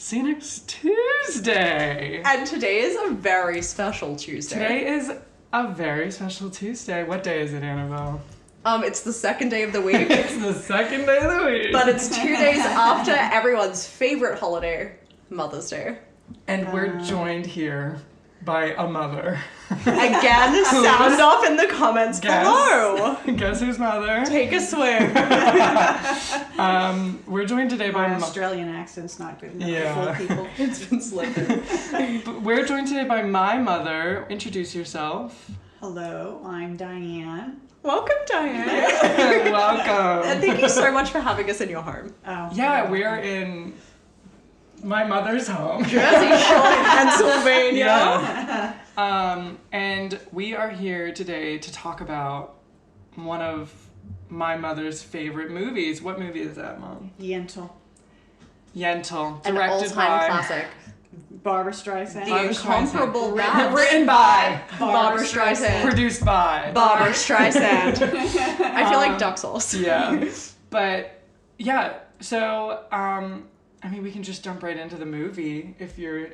See you next Tuesday. And today is a very special Tuesday. Today is a very special Tuesday. What day is it, Annabelle? It's the second day of the week. It's the second day of the week. But it's 2 days after everyone's favorite holiday, Mother's Day. And we're joined here by a mother. Again, sound off in the comments below. Guess whose mother? Take a swing. We're joined today by my Australian accent's not good enough Yeah. for people. It's been slipping. We're joined today by my mother. Introduce yourself. Hello, I'm Diane. Welcome, Diane. Welcome. And thank you so much for having us in your home. Oh, Yeah, we are in my mother's home. Jersey Shore, Pennsylvania. Yeah. And we are here today to talk about one of my mother's favorite movies. What movie is that, Mom? Yentl. Yentl, An directed all-time by classic. Barbra Streisand. The incomparable rap. written by, Barbra Streisand. produced by. Barbra Streisand. I feel like duck sauce. Yeah. But yeah, so I mean, we can just jump right into the movie if you're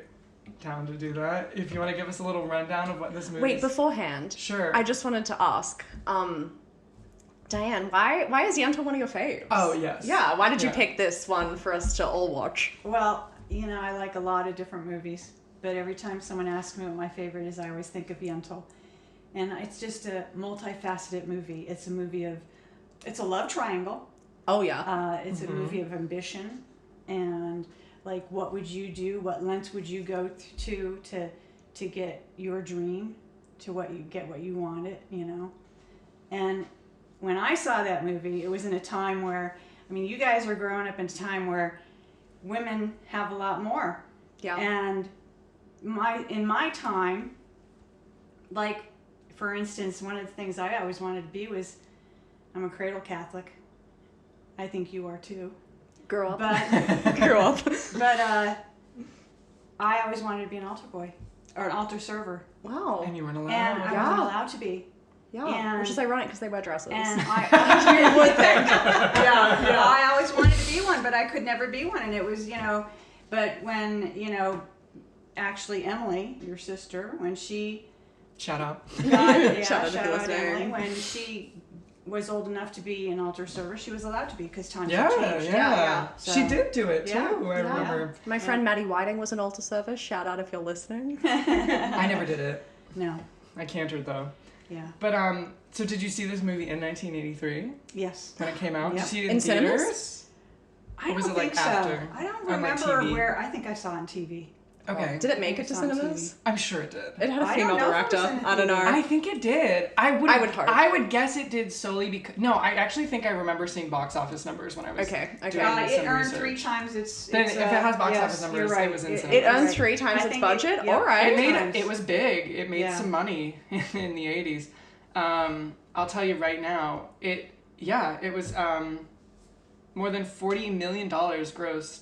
down to do that. If you want to give us a little rundown of what this movie Wait, is. beforehand, Sure. I just wanted to ask, Diane, why is Yentl one of your faves? Oh, yes. Yeah, why did you Yeah. pick this one for us to all watch? Well, you know, I like a lot of different movies, but every time someone asks me what my favorite is, I always think of Yentl. And it's just a multifaceted movie. It's a love triangle. Oh, yeah. It's a movie of ambition and like what would you do, what lengths would you go to get your dream, to what you wanted, you know. And when I saw that movie, it was in a time where, I mean, you guys are growing up in a time where women have a lot more. Yeah. And in my time, like, for instance, one of the things I always wanted to be was, I'm a cradle Catholic. I think you are too. Grow up. But Grow up. But I always wanted to be an altar boy or an altar server, Wow. And you weren't allowed. and I Yeah. wasn't allowed to be. Yeah. and- Which is ironic because they wear dresses. And you would think. I always wanted to be one, but I could never be one. And it was, you know, but when, you know, actually Emily, your sister, when she Shout out. Shout out if you're Emily, listening. when she was old enough to be an altar server, she was allowed to be because times Yeah, have changed. yeah. So- She did do it too, Yeah. I Yeah. remember. My friend Maddie Whiting was an altar server. Shout out if you're listening. I never did it. No. I cantered though. Yeah. But so did you see this movie in 1983 Yes. when it came out? Did Yeah. you see it In in cinemas? theaters? I Or was don't it, like, think so. after? I don't On, like, remember TV? where. I think I saw it on TV. Okay. Did it make it to It's on cinemas? I'm sure it did. It had a I female don't know if it director. was in the I don't know. I think it did. I would hope. I would guess it did solely because I actually think I remember seeing box office numbers when I was Okay. doing It some earned research. 3 times its. Then if it has box yes, office numbers, you're right. it was in It cinemas. earned right. 3 times I its think budget. yep. All right. It made times. it was big. It made Yeah. some money in the 80s. I'll tell you right now. It was more than $40 million grossed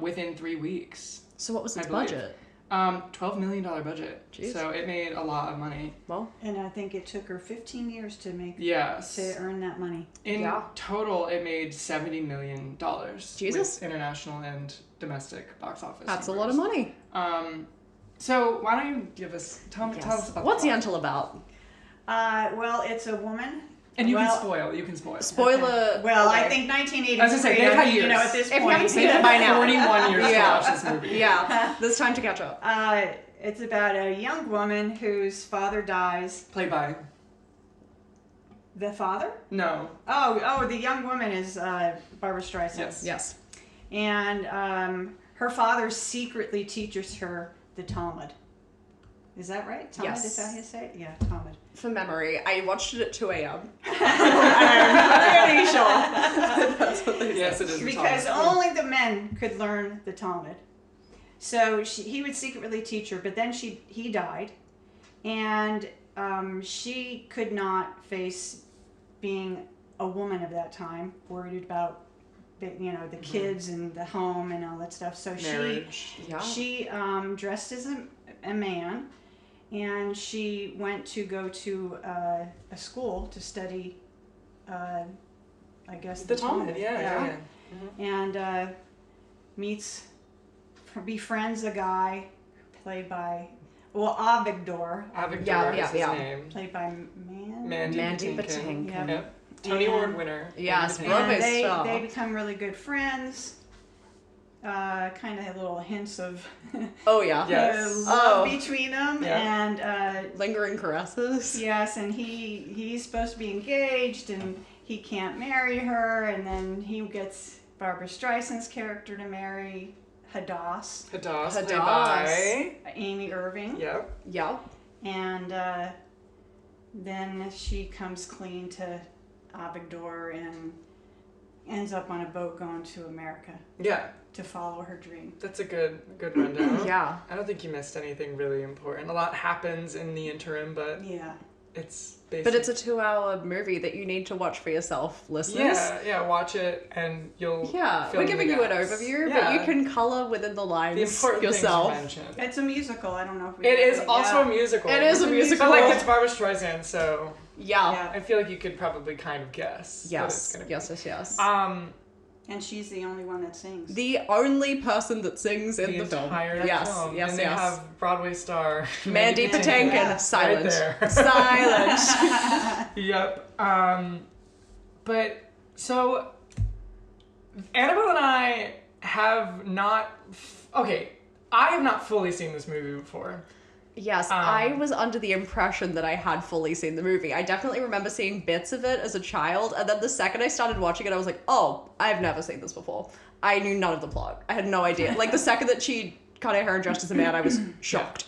within 3 weeks. So what was its I believe. budget? $12 million budget. Jeez. So it made a lot of money. Well, And I think it took her 15 years to Yes. earn that money. In Yeah. total, it made $70 million. Jesus. With international and domestic box office. that's a lot of money. So why don't you tell us about What's the plot. Yentl about? Well, it's a woman. And you Well- can spoil. You can spoil. Spoiler. Well, I okay. think 1983. I was gonna say, they've had You know, years. at this If you point. haven't seen They it had by now. 41 years Yeah. to watch this movie. Yeah, there's time to catch up. It's about a young woman whose father dies. Played by. The father? No. Oh, the young woman is Barbra Streisand. Yes. Yes. And her father secretly teaches her the Talmud. Is that right? Talmud, Yes. is that how you say it? Yeah, Talmud. From memory, I watched it at 2 a.m. I'm pretty sure. That's what they said. Yes, it is. Because Thomas. only the men could learn the Talmud. So he would secretly teach her, but then he died, and she could not face being a woman of that time, worried about the kids and the home and all that stuff. So Marriage. she dressed as a man, and she went to go to a school to study. I guess The Talmud. Yeah. and meets befriends a guy played by, Avigdor, Avigdor is his name. played by Mandy Mandy Patinkin. Patinkin. Yep. Tony Award winner. Yes, Mandy Broadway and star. they become really good friends. Kind of little hints of Oh yeah. Yes. love between them, Yeah. and Lingering caresses. yes, and he's supposed to be engaged, and he can't marry her, and then he gets Barbra Streisand's character to marry Hadass, Hadass. Played by. Amy Irving, Yep. Yeah. and then she comes clean to Avigdor and ends up on a boat going to America Yeah. to follow her dream. That's a good rundown. Yeah. I don't think you missed anything really important. A lot happens in the interim, but Yeah. it's basically. But it's a 2-hour movie that you need to watch for yourself, listeners. Yeah, watch it and you'll. Yeah, fill we're in giving the you an gaps. overview, Yeah. but you can color within the The lines important yourself. things to mention. It's a musical. I don't know if we It did is also a musical. It is a musical. But like it's Barbra Streisand, so Yeah. I feel like you could probably kind of guess. what it's Yes. gonna be. Yes. And she's the only one that sings. The only person that sings in the film. entire Yes. film. Yes. And they have Broadway star Mandy Patinkin. Yeah. Silent. Right there. Silent. Yep. But so Annabelle and I have not. Okay, I have not fully seen this movie before. Yes, I was under the impression that I had fully seen the movie. I definitely remember seeing bits of it as a child, and then the second I started watching it, I was like, oh, I've never seen this before. I knew none of the plot. I had no idea. Like, the second that she cut her hair and dressed as a man, I was shocked.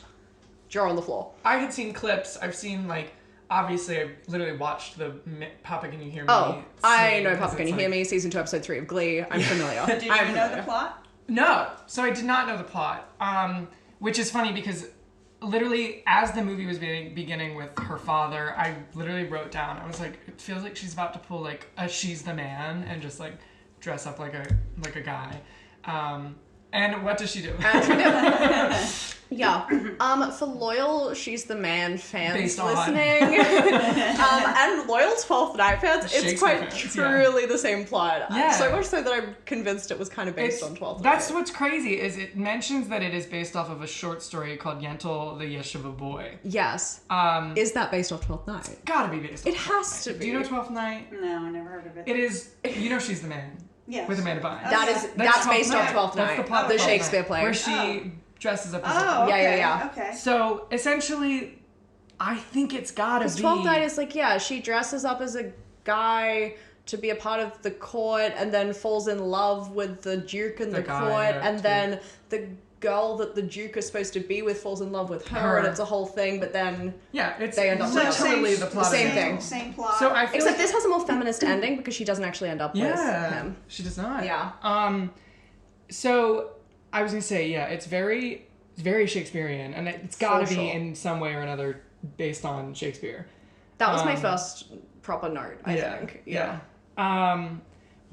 Jaw on the floor. I had seen clips. I've seen, like, obviously, I literally watched the Papa Can You Hear Me? Oh, I scene, know 'cause Papa Can it's You Hear like- Me, season 2, episode 3 of Glee. I'm familiar. Did you I'm know the familiar. plot? No, so I did not know the plot, which is funny because literally as the movie was beginning with her father, I literally wrote down, I was like, it feels like she's about to pull like a She's the Man and just like dress up like a guy. And what does she do? Yeah. For loyal She's the Man fans Based on. listening, and loyal 12th Night fans, it's Shakespeare quite fans, truly the same plot. Yeah. So much so that I'm convinced it was kind of based on 12th Night. That's what's crazy is it mentions that it is based off of a short story called Yentl, the Yeshiva Boy. Yes. Is that based off 12th Night? Gotta be based off It has to be. Do you know 12th Night? No, I never heard of it. It is, you know She's the Man. Yes. With Amanda Bynes. That's based off 12th That's Night. the plot of The 12th Shakespeare Night, play. where she dresses up as a Oh, boy. okay. Yeah. Okay. So essentially, I think it's gotta be 12th Night is like, yeah, she dresses up as a guy to be a part of the court and then falls in love with the Duke in the guy, court, yeah, and too. then the girl that the Duke is supposed to be with falls in love with her, and it's a whole thing, but then Yeah, it's They end up literally same- the plot. same of it. thing. Same plot. So I feel except like this has a more feminist ending because she doesn't actually end up with him. she does not. Yeah. So I was gonna say, yeah, it's very Shakespearean, and it's gotta For be sure. in some way or another based on Shakespeare. That was my first proper note, I think. Yeah.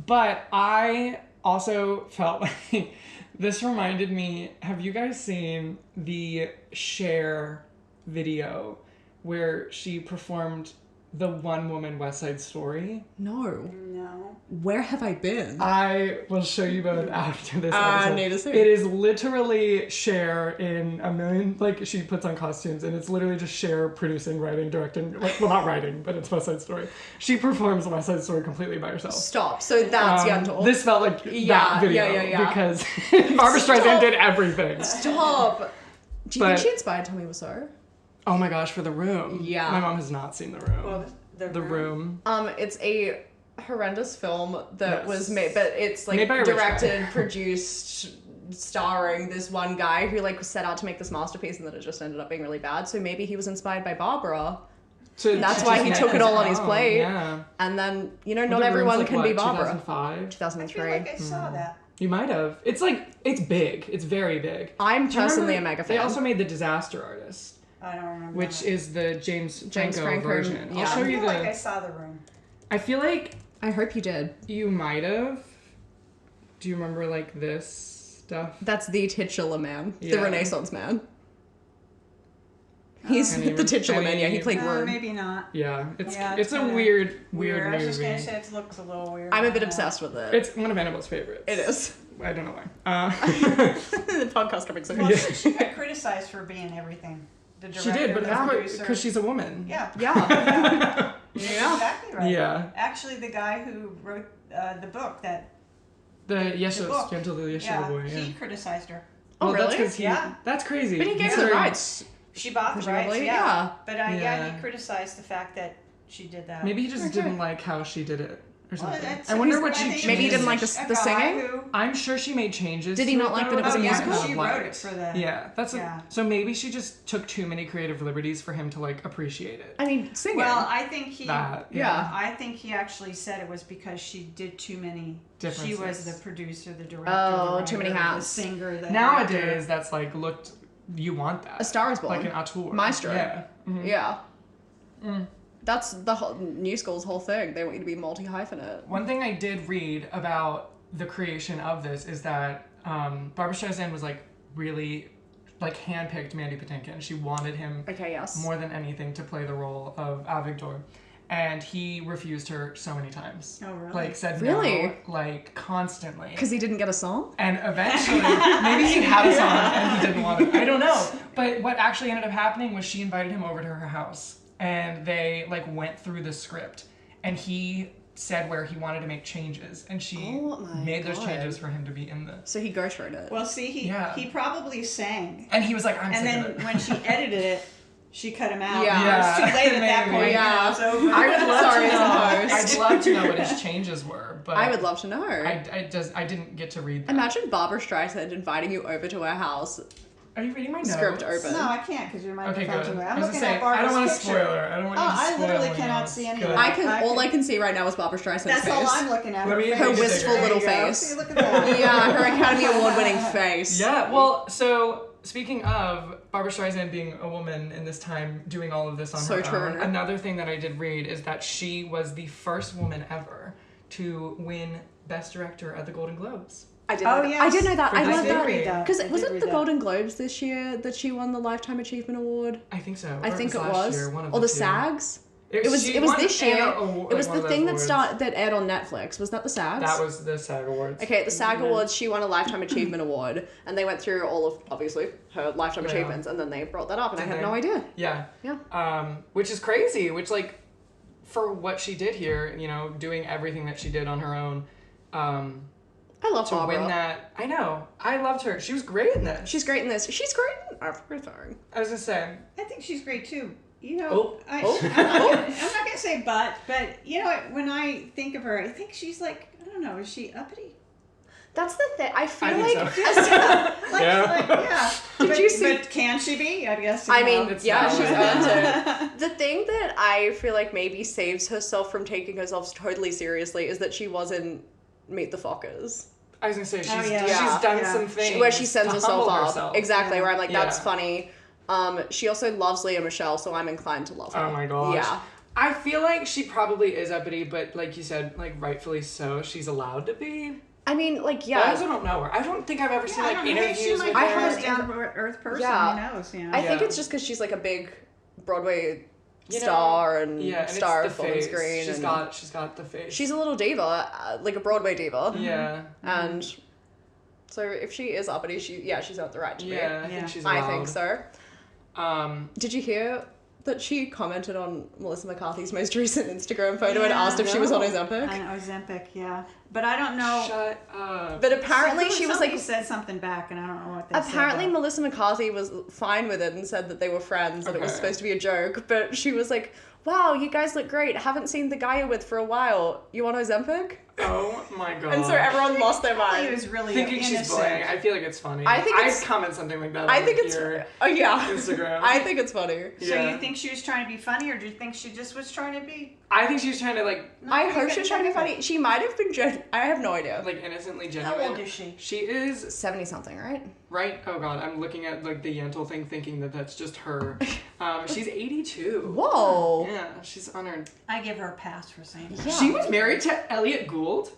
But I also felt like this reminded me, have you guys seen the Cher video where she performed the one woman West Side Story? No. No. Where have I been? I will show you both after this I episode. need to see. It is literally Cher in a million, like she puts on costumes and it's literally just Cher producing, writing, directing, like, well not writing, but it's West Side Story. She performs West Side Story completely by herself. Stop. So that's Yentl. This felt like Yeah, that video yeah. because Barbra Streisand did everything. Stop. Do you But- think she inspired Tommy Wiseau? Oh my gosh, for The Room. Yeah. My mom has not seen The Room. Well, The Room. It's a horrendous film that Yes. was made, but it's like Made by a rich directed, guy. produced, starring this one guy who like set out to make this masterpiece, and then it just ended up being really bad. So maybe he was inspired by Barbara, that's to why just he make took it his all on his own, plate. Yeah. And then not The Room's everyone like, can what, be Barbara. 2005? I feel 2003. like I saw that. You might have. It's like, it's big. It's very big. I'm Do you personally a remember- mega fan. They also made The Disaster Artist, I don't remember. which that. is the James Franco Franco, version. yeah. I'll show I you feel like I the... saw The Room. I feel like I hope you did. you might have. Do you remember like this stuff? That's the titular man, the Yeah. Renaissance man. He's Any- the titular man. Yeah, he any- played Worm. Maybe not. Yeah, it's Yeah, it's a kinda weird I was movie. just gonna say it looks a little weird. I'm a bit obsessed with it. It's one of Annabelle's favorites. It is. I don't know why. The podcast coming soon. Well, she got criticized for being everything. The director, She did, but the that's producer. because she's a woman. Yeah. Yeah. You're Yeah. exactly right. Yeah. Actually, the guy who wrote the book that The Yeshiva, book. Yentl, the Yeshiva boy. Yeah. he criticized her. Oh, Well, that's really? 'cause Yeah. That's crazy. But he gave her the Considering- rights. She bought the rights, Presumably, yeah. yeah. But Yeah. he criticized the fact that she did that. Maybe he just Okay. didn't like how she did it or Well, something. that's- I wonder I what she think changed. Maybe he didn't like a the guy singing? who- I'm sure she made changes. Did he to not it, like though, that it was a he musical? kind of She wrote it liked. for the... Yeah, Yeah. So maybe she just took too many creative liberties for him to like appreciate it. I mean, singing. Well, I think he... That Yeah. I think he actually said it was because she did too many... She was Differences. the producer, the director, Oh, the too many writer, hats. the singer, the Nowadays, actor. that's like looked. You want that. A Star is Born. Like an auteur. Maestro. Yeah. Mhm. Yeah. That's the whole new school's whole thing. They want you to be multi-hyphenate. One thing I did read about the creation of this is that Barbra Streisand was like really like handpicked Mandy Patinkin. She wanted him Okay, yes. more than anything to play the role of Avigdor, and he refused her so many times. Oh, really? Like said Really? no, like constantly. Because he didn't get a song? And eventually, maybe he had a song and he didn't want it. I don't know. But what actually ended up happening was she invited him over to her house, and they like went through the script, and he said where he wanted to make changes, and she Oh my made those God. changes for him to be in the. So he ghostwrote it. Well, see, he probably sang. And he was like, "I'm And sick then of it." when she edited it, she cut him out. Yeah. It was too late at that Maybe. point. Yeah. It was over. I would love Sorry, to know. it's a post. I'd love to know what his changes were, but I would love to know. I didn't get to read that. Imagine Barbra Streisand inviting you over to her house. Are you reading my notes? Script open. No, I can't because your Okay, microphone's good. away. I I'm was looking gonna at say, I don't Barbara's want to picture. spoil her. I don't want Oh, you to I spoil literally my cannot notes. see anything. Good. All I can see right now is Barbra Streisand's That's face. all I'm looking at. Let me- Her Make it wistful bigger. little There you go. face. See, look at that. Yeah, her Academy Award winning face. Yeah, well, so speaking of Barbra Streisand being a woman in this time doing all of this on So her true. own, another thing that I did read is that she was the first woman ever to win Best Director at the Golden Globes. I did Oh, know that. yes. I did know that. For I this love did that. read that. Because I was did it read the that. Golden Globes this year that she won the Lifetime Achievement Award? I think so. I Or think it last was. year, one of Or the two. SAGs? She It was won this year. an award- It was like one the of thing those that awards. that aired on Netflix. Was that the SAGs? That was the SAG Awards. Okay, at the SAG Awards, she won a Lifetime Achievement Award, and they went through all of, obviously, her Lifetime Yeah. Achievements, and then they brought that up, and I Did had they? no idea. Yeah. Yeah. Which is crazy. Which, like, for what she did here, you know, doing everything that she did on her own, I love to Barbara. win that. I know. I loved her. She was great in this. She's great in this. She's great in everything. I was gonna say. I think she's great too. You know, Oh. I'm Oh. not gonna say but you know what? When I think of her, I think she's like, I don't know, is she uppity? That's the thing. I feel I like. think so. Yeah. Did you see- But can she be? I guess. I you know. mean, It's yeah, valid. she's earned it. The thing that I feel like maybe saves herself from taking herself totally seriously is that she was in Meet the Fockers. I was gonna say she's yeah. she's done Yeah. some things Where she sends to herself humble up. herself. Exactly, Yeah. where I'm like, that's Yeah. funny. She also loves Leah Michelle, so I'm inclined to love her. Oh my gosh. Yeah. I feel like she probably is uppity, but like you said, like rightfully so. She's allowed to be. I mean, like, I also yeah. don't know her. I don't think I've ever seen I like don't know. Maybe she interviews might with be I a her. heard- down to earth person. Yeah. Who knows? You know. I think Yeah. it's just because she's like a big Broadway You know, star and and star it's of the full face. screen. She's and got the face. she's a little diva, like a Broadway diva. yeah. And so if she is uppity, she's got the right to be. Yeah, I Yeah. think she's I allowed. think so. Um, Did you hear that she commented on Melissa McCarthy's most recent Instagram photo and asked if she was on Ozempic? I know, Ozempic, yeah. But I don't know. shut up. But apparently she was Somebody like, said something back, and I don't know what they apparently said. Melissa McCarthy was fine with it and said that they were friends and it was Okay. supposed to be a joke. But she was like, wow, you guys look great. Haven't seen the guy you're with for a while. You want Ozempic? Oh my god. And so everyone lost their He mind. was really thinking she's innocent. playing. I feel like it's funny. I think it's- I'd comment something like that. I on think it's, your oh yeah. Instagram. I think it's funny. So Yeah. you think she was trying to be funny, or do you think she just was trying to be? I think she was trying to like I hope she was trying to be funny. She might have been I have no idea. innocently How genuine. old is she? She is 70 something, right? right. Oh god, I'm looking at like the Yentl thing, thinking that that's just her. She's 82. Whoa. Yeah, she's on her. I give her a pass for saying that. Yeah. She was married to Elliot Gould.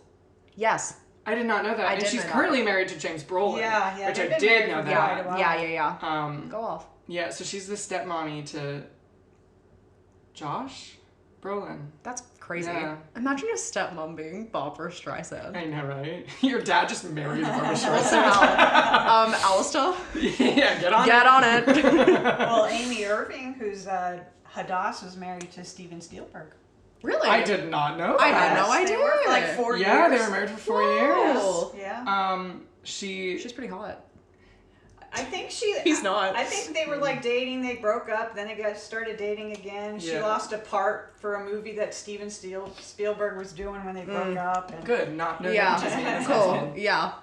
Yes. I did not know that. I And did she's know that. currely married to James Brolin. Yeah, Which they've I been did married know for that. quite a while. Yeah. Go off. Yeah, so she's the stepmommy to Josh Brolin. That's Crazy. Yeah. Imagine your stepmom being Barbra Streisand. I know, right? Your dad just married Barbra What the Streisand. hell? Alistair? Yeah, get on Get it. on it. Well, Amy Irving, who's Hadass, was married to Steven Spielberg. Really? I did not know that. I had no Yes, idea. They were for like 4 years. Yeah, they were married for 4 years. Whoa. Yeah. She's pretty hot. I think He's not. I think they were like dating. They broke up. Then they started dating again. She Yeah. lost a part for a movie that Steven Spielberg was doing when they broke up. And Good, not no Yeah. nepotism. Cool. Yeah.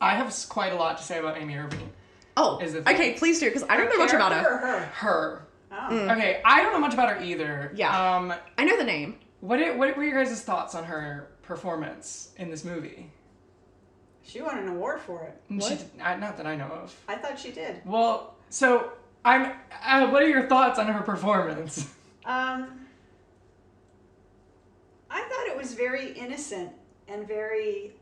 I have quite a lot to say about Amy Irving. Oh, Is the thing. okay, please do, because I don't know much about Character her. or her? Her. Oh. Okay, I don't know much about her either. Yeah. I know the name. What were your guys' thoughts on her performance in this movie? She won an award for it. Not that I know of. I thought she did. Well, so what are your thoughts on her performance? I thought it was very innocent and very,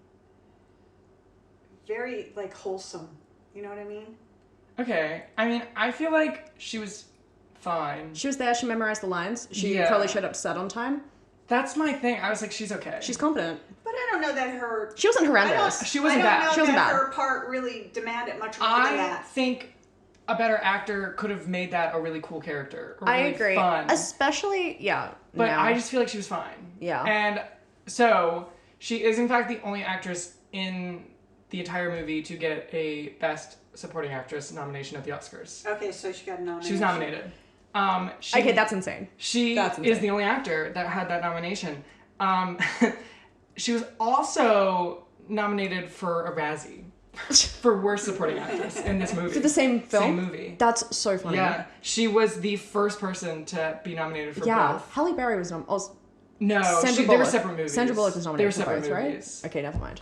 very like wholesome. You know what I mean? Okay, I mean, I feel like she was fine. She was there, she memorized the lines. She Yeah. probably showed up set on time. That's my thing. I was like, she's okay. She's competent. But I don't know that her. She wasn't horrendous. She wasn't I bad. don't know She wasn't that bad. her part really demanded much more than I that. think a better actor could have made that a really cool character. Or I really agree. Fun. Especially, yeah. But no. I just feel like she was fine. Yeah. And so she is in fact the only actress in the entire movie to get a Best Supporting Actress nomination at the Oscars. Okay, so she got a nomination. She was nominated. Okay, that's insane. She That's is insane. the only actor that had that nomination. She was also nominated for a Razzie for Worst Supporting Actress in this movie. For the same film? Same movie. That's so funny. Yeah, she was the first person to be nominated for Yeah. both. Halle Berry was nominated. No, Sandra they were Bullock. separate movies. Sandra Bullock was They were nominated for separate both, movies. right? Okay, never mind.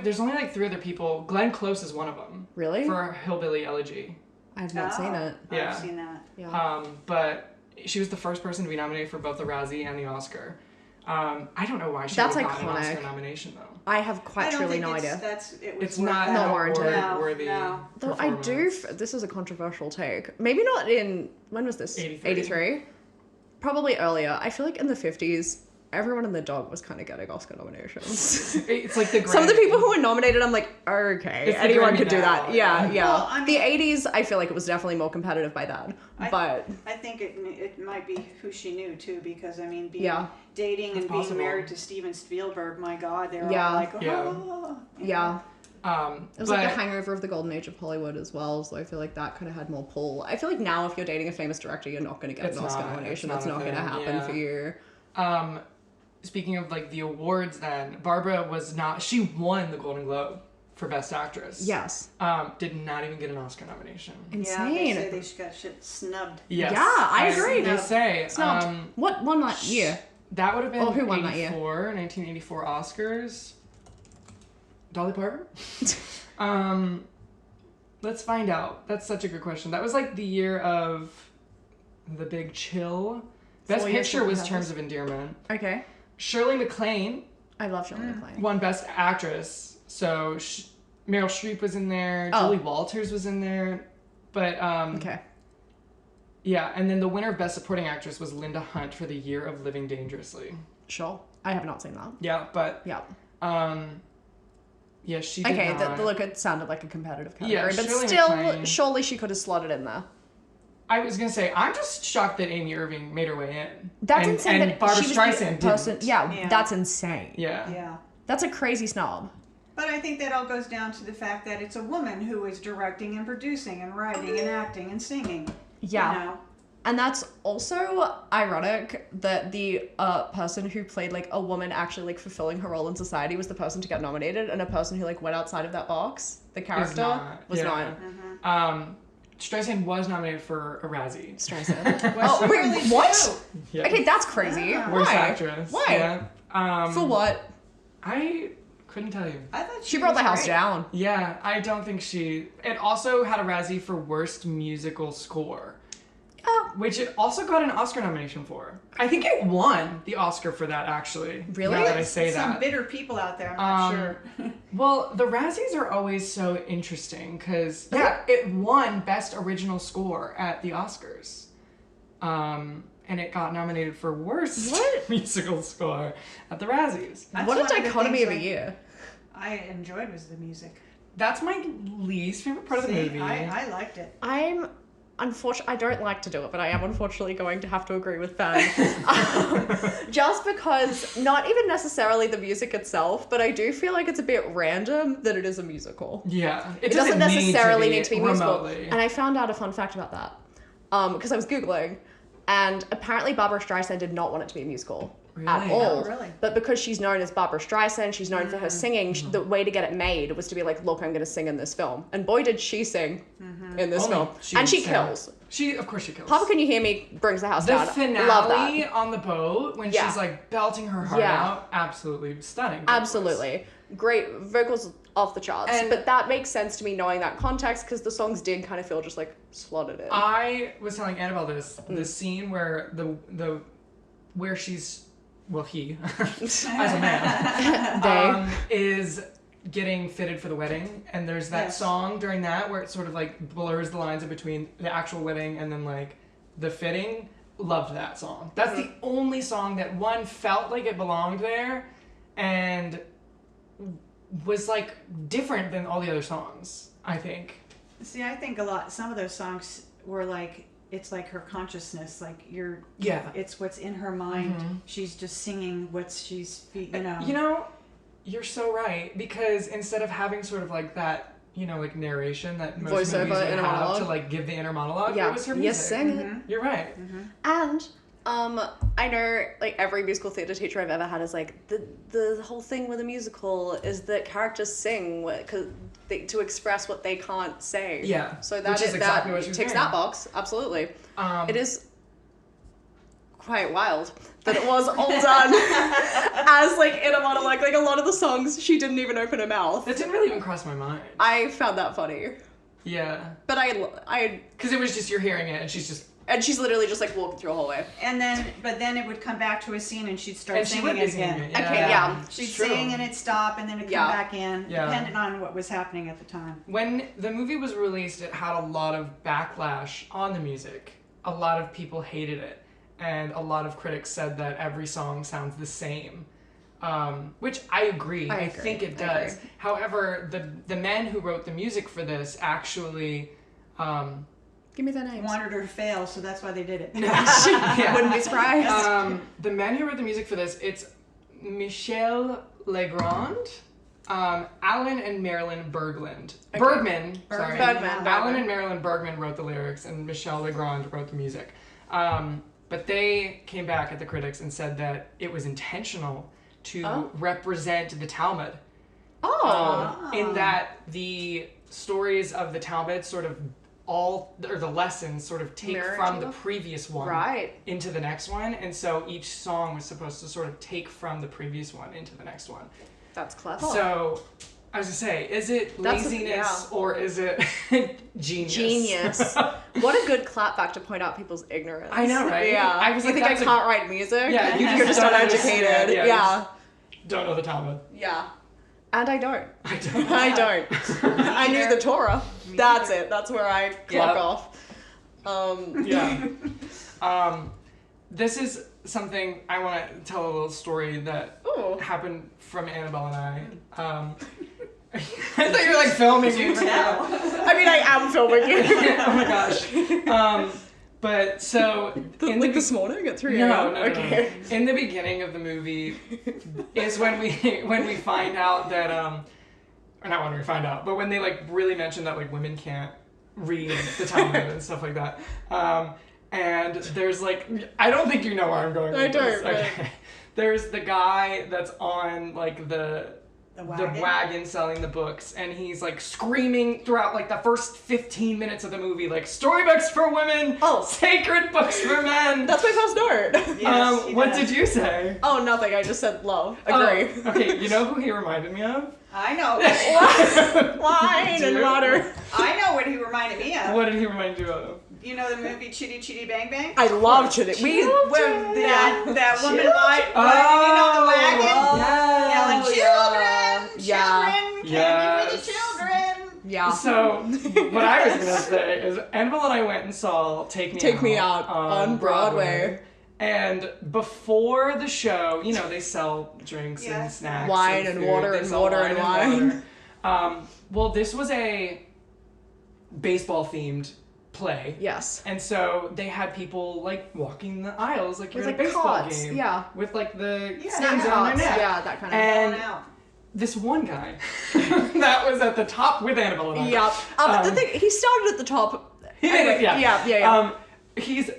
There's only like 3 other people. Glenn Close is one of them. Really? For Hillbilly Elegy. I have not seen it. Yeah. I've seen that. Yeah. But she was the first person to be nominated for both the Razzie and the Oscar. I don't know why she That's would have gotten an iconic. Oscar nomination though. I have quite I don't truly think no it's, idea. it was It's worth not that. Not warranted. worthy. No. Though I do, this is a controversial take. Maybe not in, when was this? 83. 83? Probably earlier. I feel like in the 50s, everyone and their dog was kind of getting Oscar nominations. It's like the Some of the Grammy. people who were nominated, I'm like, okay, It's the anyone Grammy could do now, that. yeah. Yeah, yeah. Well, I The mean- 80s, I feel like it was definitely more competitive by then. But I think it might be who she knew too, because I mean, dating and possible. being married to Steven Spielberg, my God, they were Yeah. all like, oh, Yeah. you yeah. know. It was like the hangover of the golden age of Hollywood as well, so I feel like that kind of had more pull. I feel like now if you're dating a famous director, you're not going to get It's an Oscar not- nomination. it's That's not not a going to thing, happen yeah. for you. Speaking of like the awards, then Barbara she won the Golden Globe for Best Actress. Yes. Did not even get an Oscar nomination. Yeah, Insane. they say they got shit snubbed. Yes. Yeah, I agree. They say. Snubbed. What won that year? That would have been who won that year? 1984 Oscars. Dolly Parton? Let's find out. That's such a good question. That was like the year of The Big Chill. Best 4 years Picture before was that. Terms of Endearment. Okay. Shirley MacLaine I love Shirley MacLaine. won Best Actress. So Meryl Streep was in there. Oh. Julie Walters was in there. But Okay. yeah, and then the winner of Best Supporting Actress was Linda Hunt for The Year of Living Dangerously. Sure. I have not seen that. Yeah, but Yeah. yeah, she did Okay, not. the look, it sounded like a competitive category, Yeah, but Shirley still, MacLaine. surely she could have slotted in there. I was gonna say, I'm just shocked that Amy Irving made her way in. That's and, insane and that Barbra she was Streisand the person. didn't. Yeah, Yeah. that's insane. Yeah. Yeah. That's a crazy snob. But I think that all goes down to the fact that it's a woman who is directing and producing and writing and acting and singing. Yeah. You know? And that's also ironic that the person who played like a woman actually like fulfilling her role in society was the person to get nominated, and a person who like went outside of that box, the character, was not. Streisand was nominated for a Razzie. Streisand. Well, Oh, she wait, really what? do. Yeah. Okay, that's crazy. Worst Why? actress. Why? Yeah. For what? I couldn't tell you. I thought She brought the was house great. down. Yeah, I don't think she. It also had a Razzie for Worst Musical Score, Oh, which it also got an Oscar nomination for. I think it won the Oscar for that, actually. Really? Now that I say Some that. bitter people out there, I'm not sure. Well, the Razzies are always so interesting because it won Best Original Score at the Oscars, and and it got nominated for worst What? musical score at the Razzies. That's What a one of the dichotomy of things a year. I enjoyed was the music. That's my least favorite part of the movie. I liked it. I don't like to do it, but I am unfortunately going to have to agree with Ben. Just because, not even necessarily the music itself, but I do feel like it's a bit random that it is a musical. Yeah. It doesn't necessarily need to be musical. remotely. And I found out a fun fact about that. Because I was Googling, and apparently Barbra Streisand did not want it to be a musical. At Really? all. Oh, really? But because she's known as Barbra Streisand, she's known for her singing, the way to get it made was to be like, look, I'm going to sing in this film. And boy, did she sing in this Only film. she And she sang. kills. Of course she kills. Papa Can You Hear Me brings the house The down. finale Love that. on the boat when Yeah. she's like belting her heart Yeah. out, absolutely stunning. Absolutely. Great vocals off the charts. And- but that makes sense to me knowing that context because the songs did kind of feel just like slotted in. I was telling Annabelle the scene where where she's he as a man is getting fitted for the wedding, and there's that song during that where it sort of like blurs the lines in between the actual wedding and then like the fitting. Loved that song. That's the only song that one felt like it belonged there and was like different than all the other songs, I think. See, I think some of those songs were like, it's like her consciousness, like it's what's in her mind. She's just singing what she's, You're so right, because instead of having sort of like that, like narration that most Voiceover, movies would inner have monologue. to like give the inner monologue, Yeah. it was her Yes, music. sing it. You're right. And I know like every musical theater teacher I've ever had is like the whole thing with a musical is that characters sing to express what they can't say. Yeah, So which is exactly what she was ticks doing. that box. Absolutely. Um, It is quite wild that it was all done as like in a monologue. Like a lot of the songs, she didn't even open her mouth. That didn't really even cross my mind. I found that funny, Yeah, but I because it was just you're hearing it, and she's literally just like walking through a hallway. But then it would come back to a scene and she'd start and she singing would be it again. singing it. Okay, yeah. She'd It's true. sing and it'd stop and then it'd come back in, Yeah. depending on what was happening at the time. When the movie was released, it had a lot of backlash on the music. A lot of people hated it, and a lot of critics said that every song sounds the same. Which I agree. I agree. think it I does. agree. However, the men who wrote the music for this actually Give me their names. Wanted her to fail, so that's why they did it. yeah. Wouldn't be surprised. The men who wrote the music for this, it's Michel Legrand, Alan and Marilyn Bergman. Bergman. Bergman. Alan and Marilyn Bergman wrote the lyrics, and Michel Legrand wrote the music. But they came back at the critics and said that it was intentional to represent the Talmud. In that the stories of the Talmud sort of the lessons sort of take Mirror from each the other? previous one Right. into the next one, and so each song was supposed to sort of take from the previous one into the next one. That's clever. So, I was gonna say, is it laziness or is it genius? Genius. What a good clapback to point out people's ignorance. I know, right? Yeah. I was you like, think I that's a- can't write music? Yeah, you You're just don't uneducated. understand. Yeah, Yeah. you Don't know the Talmud. Yeah. And I don't. I don't. I don't. I knew the Torah. That's it. That's where I clock Yep. off. Yeah. This is something I want to tell a little story that Ooh. happened from Annabelle and I. I thought you were like filming me right now. I mean, I am filming you. Oh my gosh. But so This morning at 3 no, a.m.? Okay. no. In the beginning of the movie is when we find out that or not when we find out, but when they like really mention that like women can't read the Talmud and stuff like that. And there's like, I don't think you know where I'm going with I this. don't, Okay. There's the guy that's on like the wagon selling the books, and he's like screaming throughout like the first 15 minutes of the movie, like storybooks for women, sacred books for men. That's my first note. Yes, What did you say? Oh, nothing. I just said love. Agree. Oh, okay, you know who he reminded me of? I know. Wine and water. I know what he reminded me of. What did he remind you of? You know the movie Chitty Chitty Bang Bang? I love Chitty. That woman riding on the wagon, yelling, "Children, Yeah. children, candy for the children." Yeah. So, what I was gonna say is Annabelle and I went and saw Take Me Out on Broadway. And before the show, you know, they sell drinks and snacks, wine and food. water They and sell water and wine. water. Well, this was a baseball themed play. Yes. And so they had people like walking the aisles like you're With, at a like, baseball carts, game. yeah. With like the Snack things on their carts, neck. yeah, that kind of And Going out. this one guy that was at the top with Annabelle and I. Yep. The thing, he started at the top. Anyway, Yeah. He's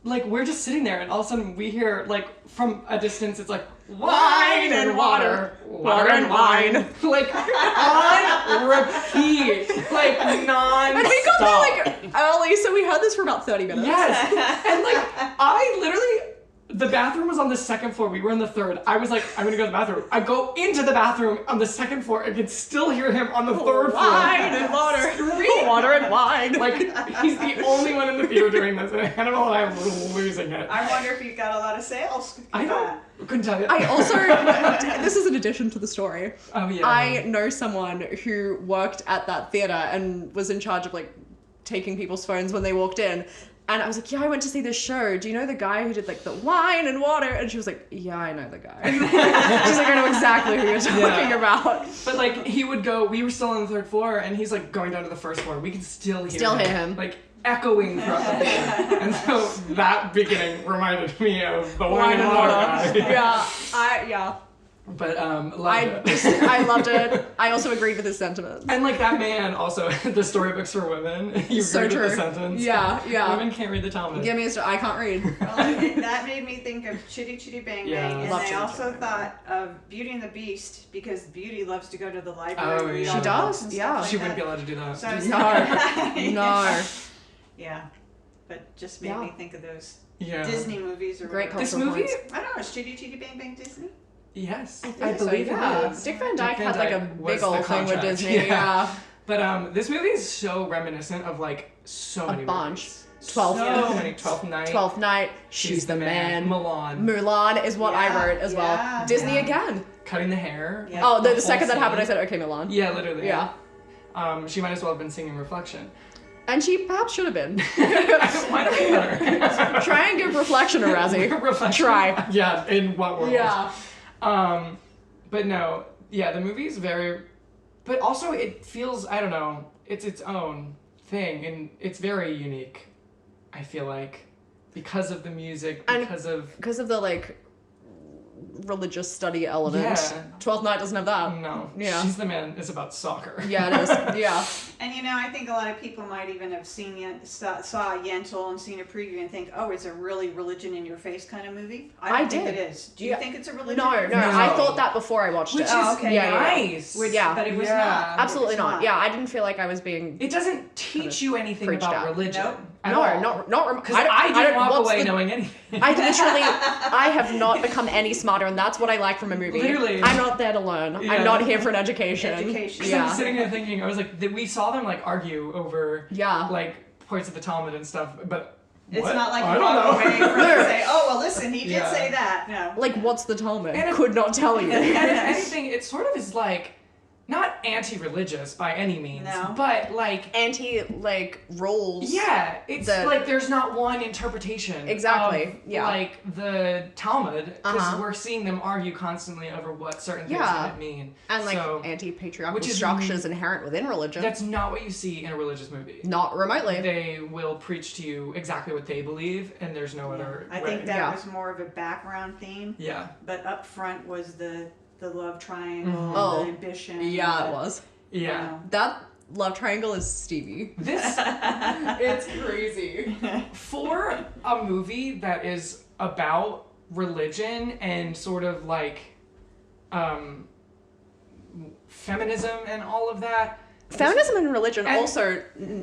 like, we're just sitting there, and all of a sudden we hear like from a distance, it's like wine and water, water and wine, like on repeat, like non-stop. And we got there like early, so we heard this for about 30 minutes. Yes, and like I literally. The bathroom was on the second floor. We were on the third. I was like, I'm gonna go to the bathroom. I go into the bathroom on the second floor. I could still hear him on the third floor. Wine and water. Water and wine. Like, he's the only one in the theater doing this. And Annabelle and I were losing it. I wonder if you got a lot of sales. I couldn't tell you. I also, this is an addition to the story. Oh, yeah. I know someone who worked at that theater and was in charge of like taking people's phones when they walked in. And I was like, yeah, I went to see this show. Do you know the guy who did like the wine and water? And she was like, yeah, I know the guy. She's like, I know exactly who you're talking about. But like, he would go, we were still on the third floor, and he's like going down to the first floor. We could still hear him. Like, echoing throughout the theater. And so that beginning reminded me of the wine and water guy. Yeah. But loved it. I loved it. I also agreed with his sentiments. And like that man also, the storybooks for women. You So agreed true. with the sentence. Yeah. Women can't read the Talmud. Give me a story. I can't read. Well, that made me think of Chitty Chitty Bang Yeah. Bang, and Love I Chitty also Chitty Bang thought of Beauty and the Beast because Beauty loves to go to the library. Oh, and read yeah. all She the does, books and yeah. stuff like She wouldn't that. be allowed to do that. So I was No. Yeah, but just made me think of those Yeah. Disney movies or Great whatever. This cultural movie? points. I don't know. Is Chitty Chitty Bang Bang Disney? Yes. I believe it is. Dick Van Dyke had like a was big the old thing with contract. Disney. Yeah. But this movie is so reminiscent of like so many bunch. movies. 12th. So many. 12th Night. 12th Night. She's the man. Milan. Mulan is what I Yeah, wrote as well. yeah, Disney yeah. again. Cutting the hair. Yeah. Oh, the whole second that scene. happened, I said, okay, Mulan. Yeah, literally. Yeah. She might as well have been singing Reflection. And she perhaps should have been. Might have been better. Try and give Reflection a Razzie. Reflection. Try. Yeah, in what world? Yeah. But no, yeah, the movie's very, but also it feels, I don't know, it's its own thing, and it's very unique, I feel like, because of the music, And because of the like religious study element. Yeah. 12th Night doesn't have that. no, Yeah. She's the Man is about soccer. Yeah, it is. Yeah. And you know, I think a lot of people might even have seen saw Yentl and seen a preview and think, oh, it's a really religion in your face kind of movie. I don't think did. it is. Do you Yeah. think it's a religion? No, in your no, face? I thought that before I watched Which it. is Oh, okay. Yeah, yeah, yeah. nice. Which, Yeah. but it was Yeah. not. Absolutely It was not. Yeah, I didn't feel like I was being. It doesn't teach you anything preached about out. religion. Nope. At all. not Because I didn't walk what's away the- knowing anything. I literally, I have not become any smarter, and that's what I like from a movie. Literally. I'm not there to learn. Yeah. I'm not here for an education. Education. Yeah. I'm Yeah. sitting there thinking, I was like, we saw them like argue over Yeah. like parts of the Talmud and stuff, but It's what? not like I you don't walk know. away from it and say, oh, well, listen, he did Yeah. say that. No. Like, what's the Talmud? And if- Could not tell you. And if anything, it sort of is like not anti-religious by any means, No. but like Rules. yeah, it's The- like there's not one interpretation. Exactly, Of, yeah. Like the Talmud, because Uh-huh. we're seeing them argue constantly over what certain things Yeah. might mean. And like so, anti-patriarchal which is- structures inherent within religion. that's not what you see in a religious movie. Not remotely. They will preach to you exactly what they believe, and there's no other I way. think that Yeah. was more of a background theme, Yeah. but up front was the love triangle, Mhm. Oh. the ambition. Yeah, it was. Yeah. You know. That love triangle is Stevie. This It's crazy. for a movie that is about religion and sort of like feminism and all of that. Feminism and religion And- also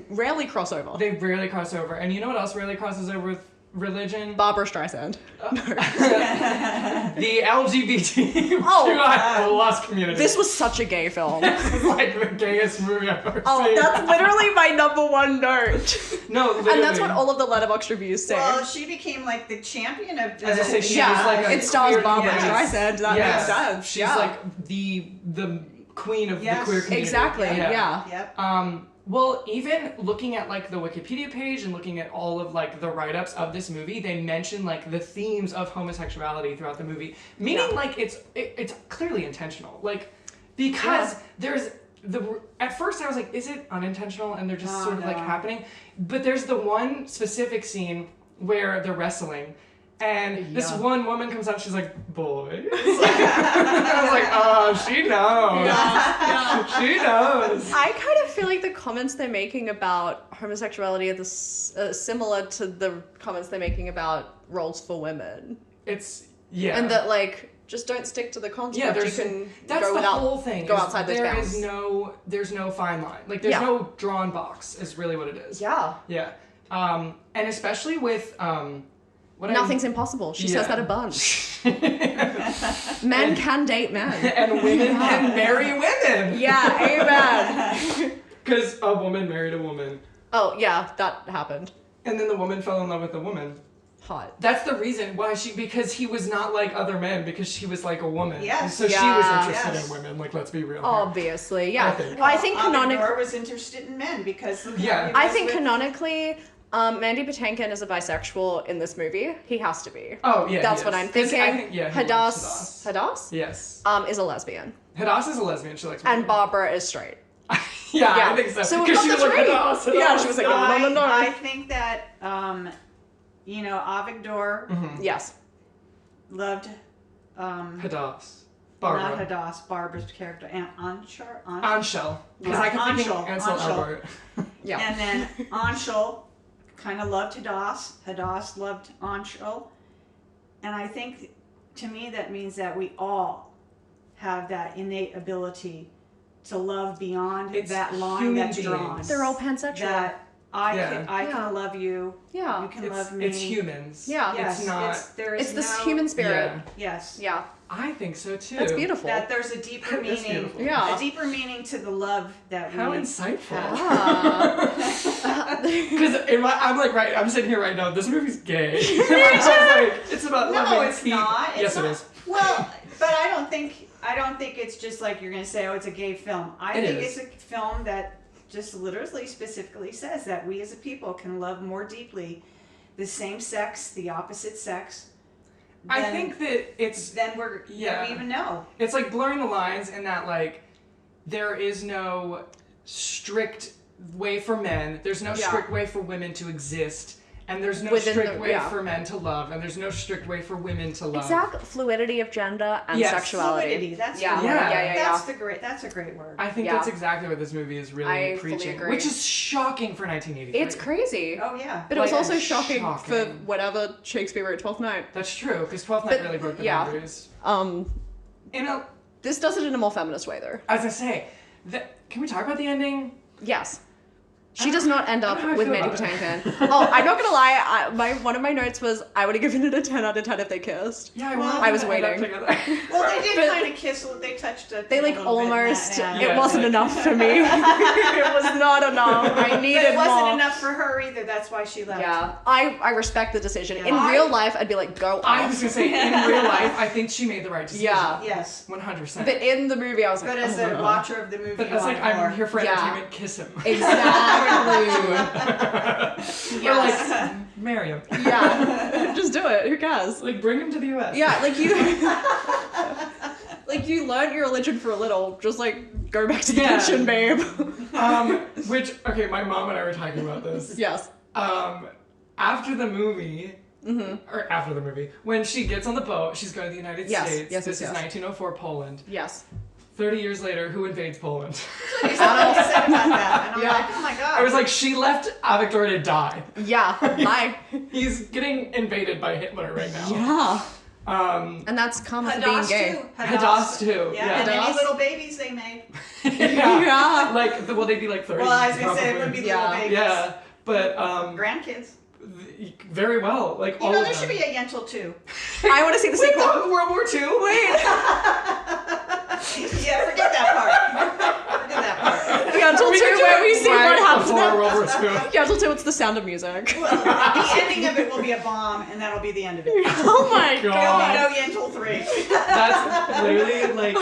rarely cross over. They rarely cross over. And you know what else rarely crosses over with religion? Barbra Streisand. The LGBT Oh. plus community. This was such a gay film. This is like the gayest movie I've ever Oh, seen. that's literally my number one note. No, literally. And that's what all of the Letterboxd reviews say. Well, she became like the champion of. As I say, she yeah, was like a it stars queer Barbra yes. Streisand. That Yes. makes sense. She's yeah. like the queen of Yes. the queer community. Exactly. Yeah. Yeah. Yep. Well, even looking at like the Wikipedia page and looking at all of like the write-ups of this movie, they mention like the themes of homosexuality throughout the movie, meaning like it's clearly intentional, like because there's at first I was like, is it unintentional? And they're just sort of like happening, but there's the one specific scene where they're wrestling. And this one woman comes out, she's like, boys. I was like, oh, she knows. Yeah. She knows. I kind of feel like the comments they're making about homosexuality are similar to the comments they're making about roles for women. And that, like, just don't stick to the construct. Yeah, you can that's go the without, whole thing. go outside those bounds. There's no fine line. Like, there's no drawn box is really what it is. Yeah. Yeah. And especially with... Nothing's impossible. She says that a bunch. Men can date men. And women can marry women. Yeah, amen. Because a woman married a woman. Oh, yeah, that happened. And then the woman fell in love with the woman. Hot. That's the reason why because he was not like other men, because she was like a woman. Yes. And so she was interested in women, like, let's be real. Obviously, yeah. I think canonically... Avigdor was interested in men because... I think canonically... Mandy Patinkin is a bisexual in this movie. He has to be. Oh, yeah. That's what I'm thinking. Hadass. Yes. Is a lesbian. Hadass is a lesbian. She likes women. And Barbara is straight. yeah, I think so. So because she was like, Hadass. Yeah, she was like, no. I think that, Avigdor yes. loved Hadass. Barbara. Not Hadass, Barbara's character. And Anshel. Because I can think Ansel Elgort. Yeah. And then Anshel kind of loved Hadass. Hadass loved Anshel. And I think, to me, that means that we all have that innate ability to love beyond that line that's drawn. They're all pansexual. That I can love you. Yeah. You can love me. It's humans. Yeah. Yes, it's not. It's this human spirit. Yeah. Yes. Yeah. I think so too. That's beautiful. That there's a deeper meaning. Yeah. A deeper meaning to the love that How we insightful. Because I'm sitting here right now, this movie's gay. I was like, it's about loving. No, it's not. Yes, it is. Well, but I don't think it's just like you're going to say, oh, it's a gay film. I think it's a film that just literally specifically says that we as a people can love more deeply the same sex, the opposite sex. I think that it's... Then we even know. It's like blurring the lines in that, like, there is no strict way for men, there's no strict way for women to exist, and there's no strict way for men to love, and there's no strict way for women to love. Exactly. Fluidity of gender and sexuality. Fluidity, that's That's a great word. I think that's exactly what this movie is really preaching. Fully agree. Which is shocking for 1983. It's crazy. Oh, yeah. But it was also shocking for whatever Shakespeare wrote, Twelfth Night. That's true, because Twelfth Night really broke the boundaries. This does it in a more feminist way, though. As I say, can we talk about the ending? Yes. She does not end up with Mandy Patinkin. Oh, I'm not gonna lie. One of my notes was I would have given it a 10 out of 10 if they kissed. Yeah, I was waiting. Well, they did kind of kiss. They touched it. They almost. It wasn't enough for me. It was not enough. I needed more. It wasn't enough for her either. That's why she left. Yeah, I respect the decision. In real life, I'd be like, go off. I was gonna say, in real life, I think she made the right decision. Yeah. Yes. 100%. But in the movie, I was like, but as a watcher of the movie, but it's like I'm here for entertainment. Kiss him. Exactly. Or like, marry him. Yeah. Just do it. Who cares? Like, bring him to the US. Yeah, you learned your religion for a little. Just like go back to the kitchen, babe. My mom and I were talking about this. Yes. After the movie, when she gets on the boat, she's going to the United States. Yes, this is 1904 Poland. Yes. 30 years later, who invades Poland? You said about that, and I'm like, oh my god. I was like, she left Avigdor to die. Yeah, bye. He's getting invaded by Hitler right now. Yeah. And that's karma for being gay. Hadass too. Yeah. And any little babies they made. Yeah. Like, they'd be like 30. Well, I was gonna say it would be little babies. Yeah, but grandkids. Very well. Like, all there should be a Yentl too. I want to see the sequel. World War II. Wait. Yeah, forget that part. Yentl 2, where we see what happens. World War II. Yentl 2, it's the Sound of Music. Well, the ending of it will be a bomb, and that'll be the end of it. Oh my god. There'll be no Yentl 3. That's literally like,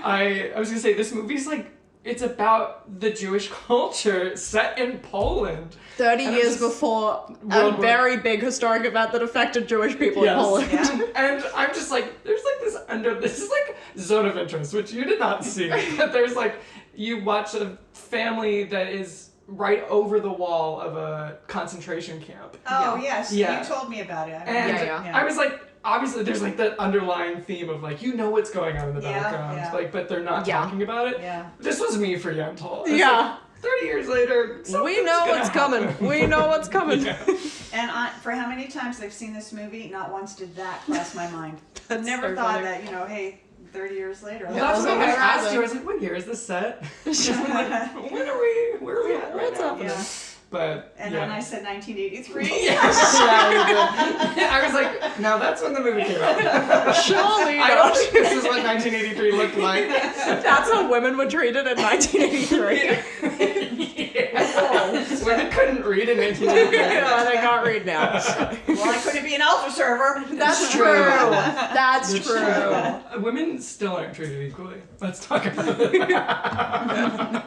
I was gonna say, this movie's like, it's about the Jewish culture set in Poland. 30 And years it's just before a World War- very big historic event that affected Jewish people in Yes. Poland. Yeah. And I'm just like, there's like this is like zone of interest, which you did not see. But there's like, you watch a family that is right over the wall of a concentration camp. Oh, Yeah. yes. Yeah. You told me about it. I And remember. Yeah. I was like, obviously there's like that underlying theme of like, you know what's going on in the Yeah, background, yeah. like, but they're not Yeah. talking about it. Yeah. This was me for Yentl. It's Yeah. like, 30 years later, We something's know gonna what's coming. happen. We know what's coming. Yeah. And for how many times I've seen this movie, not once did that cross my mind. That's Never so thought funny. that, hey, 30 years later. Well, that's also what I never asked happened. you. I was like, what year is this set? I'm like, where are we at right What's now? happening? Yeah. But, And yeah. then I said 1983. Yeah, you did. I was like, now that's when the movie came out. Surely I don't not. think this is what 1983 looked like. That's how women were treated in 1983. Yeah. Women couldn't read in 1983. Yeah, they can't read now. Well, I couldn't be an altar server. That's true. That's It's true. Women still aren't treated equally. Let's talk about it.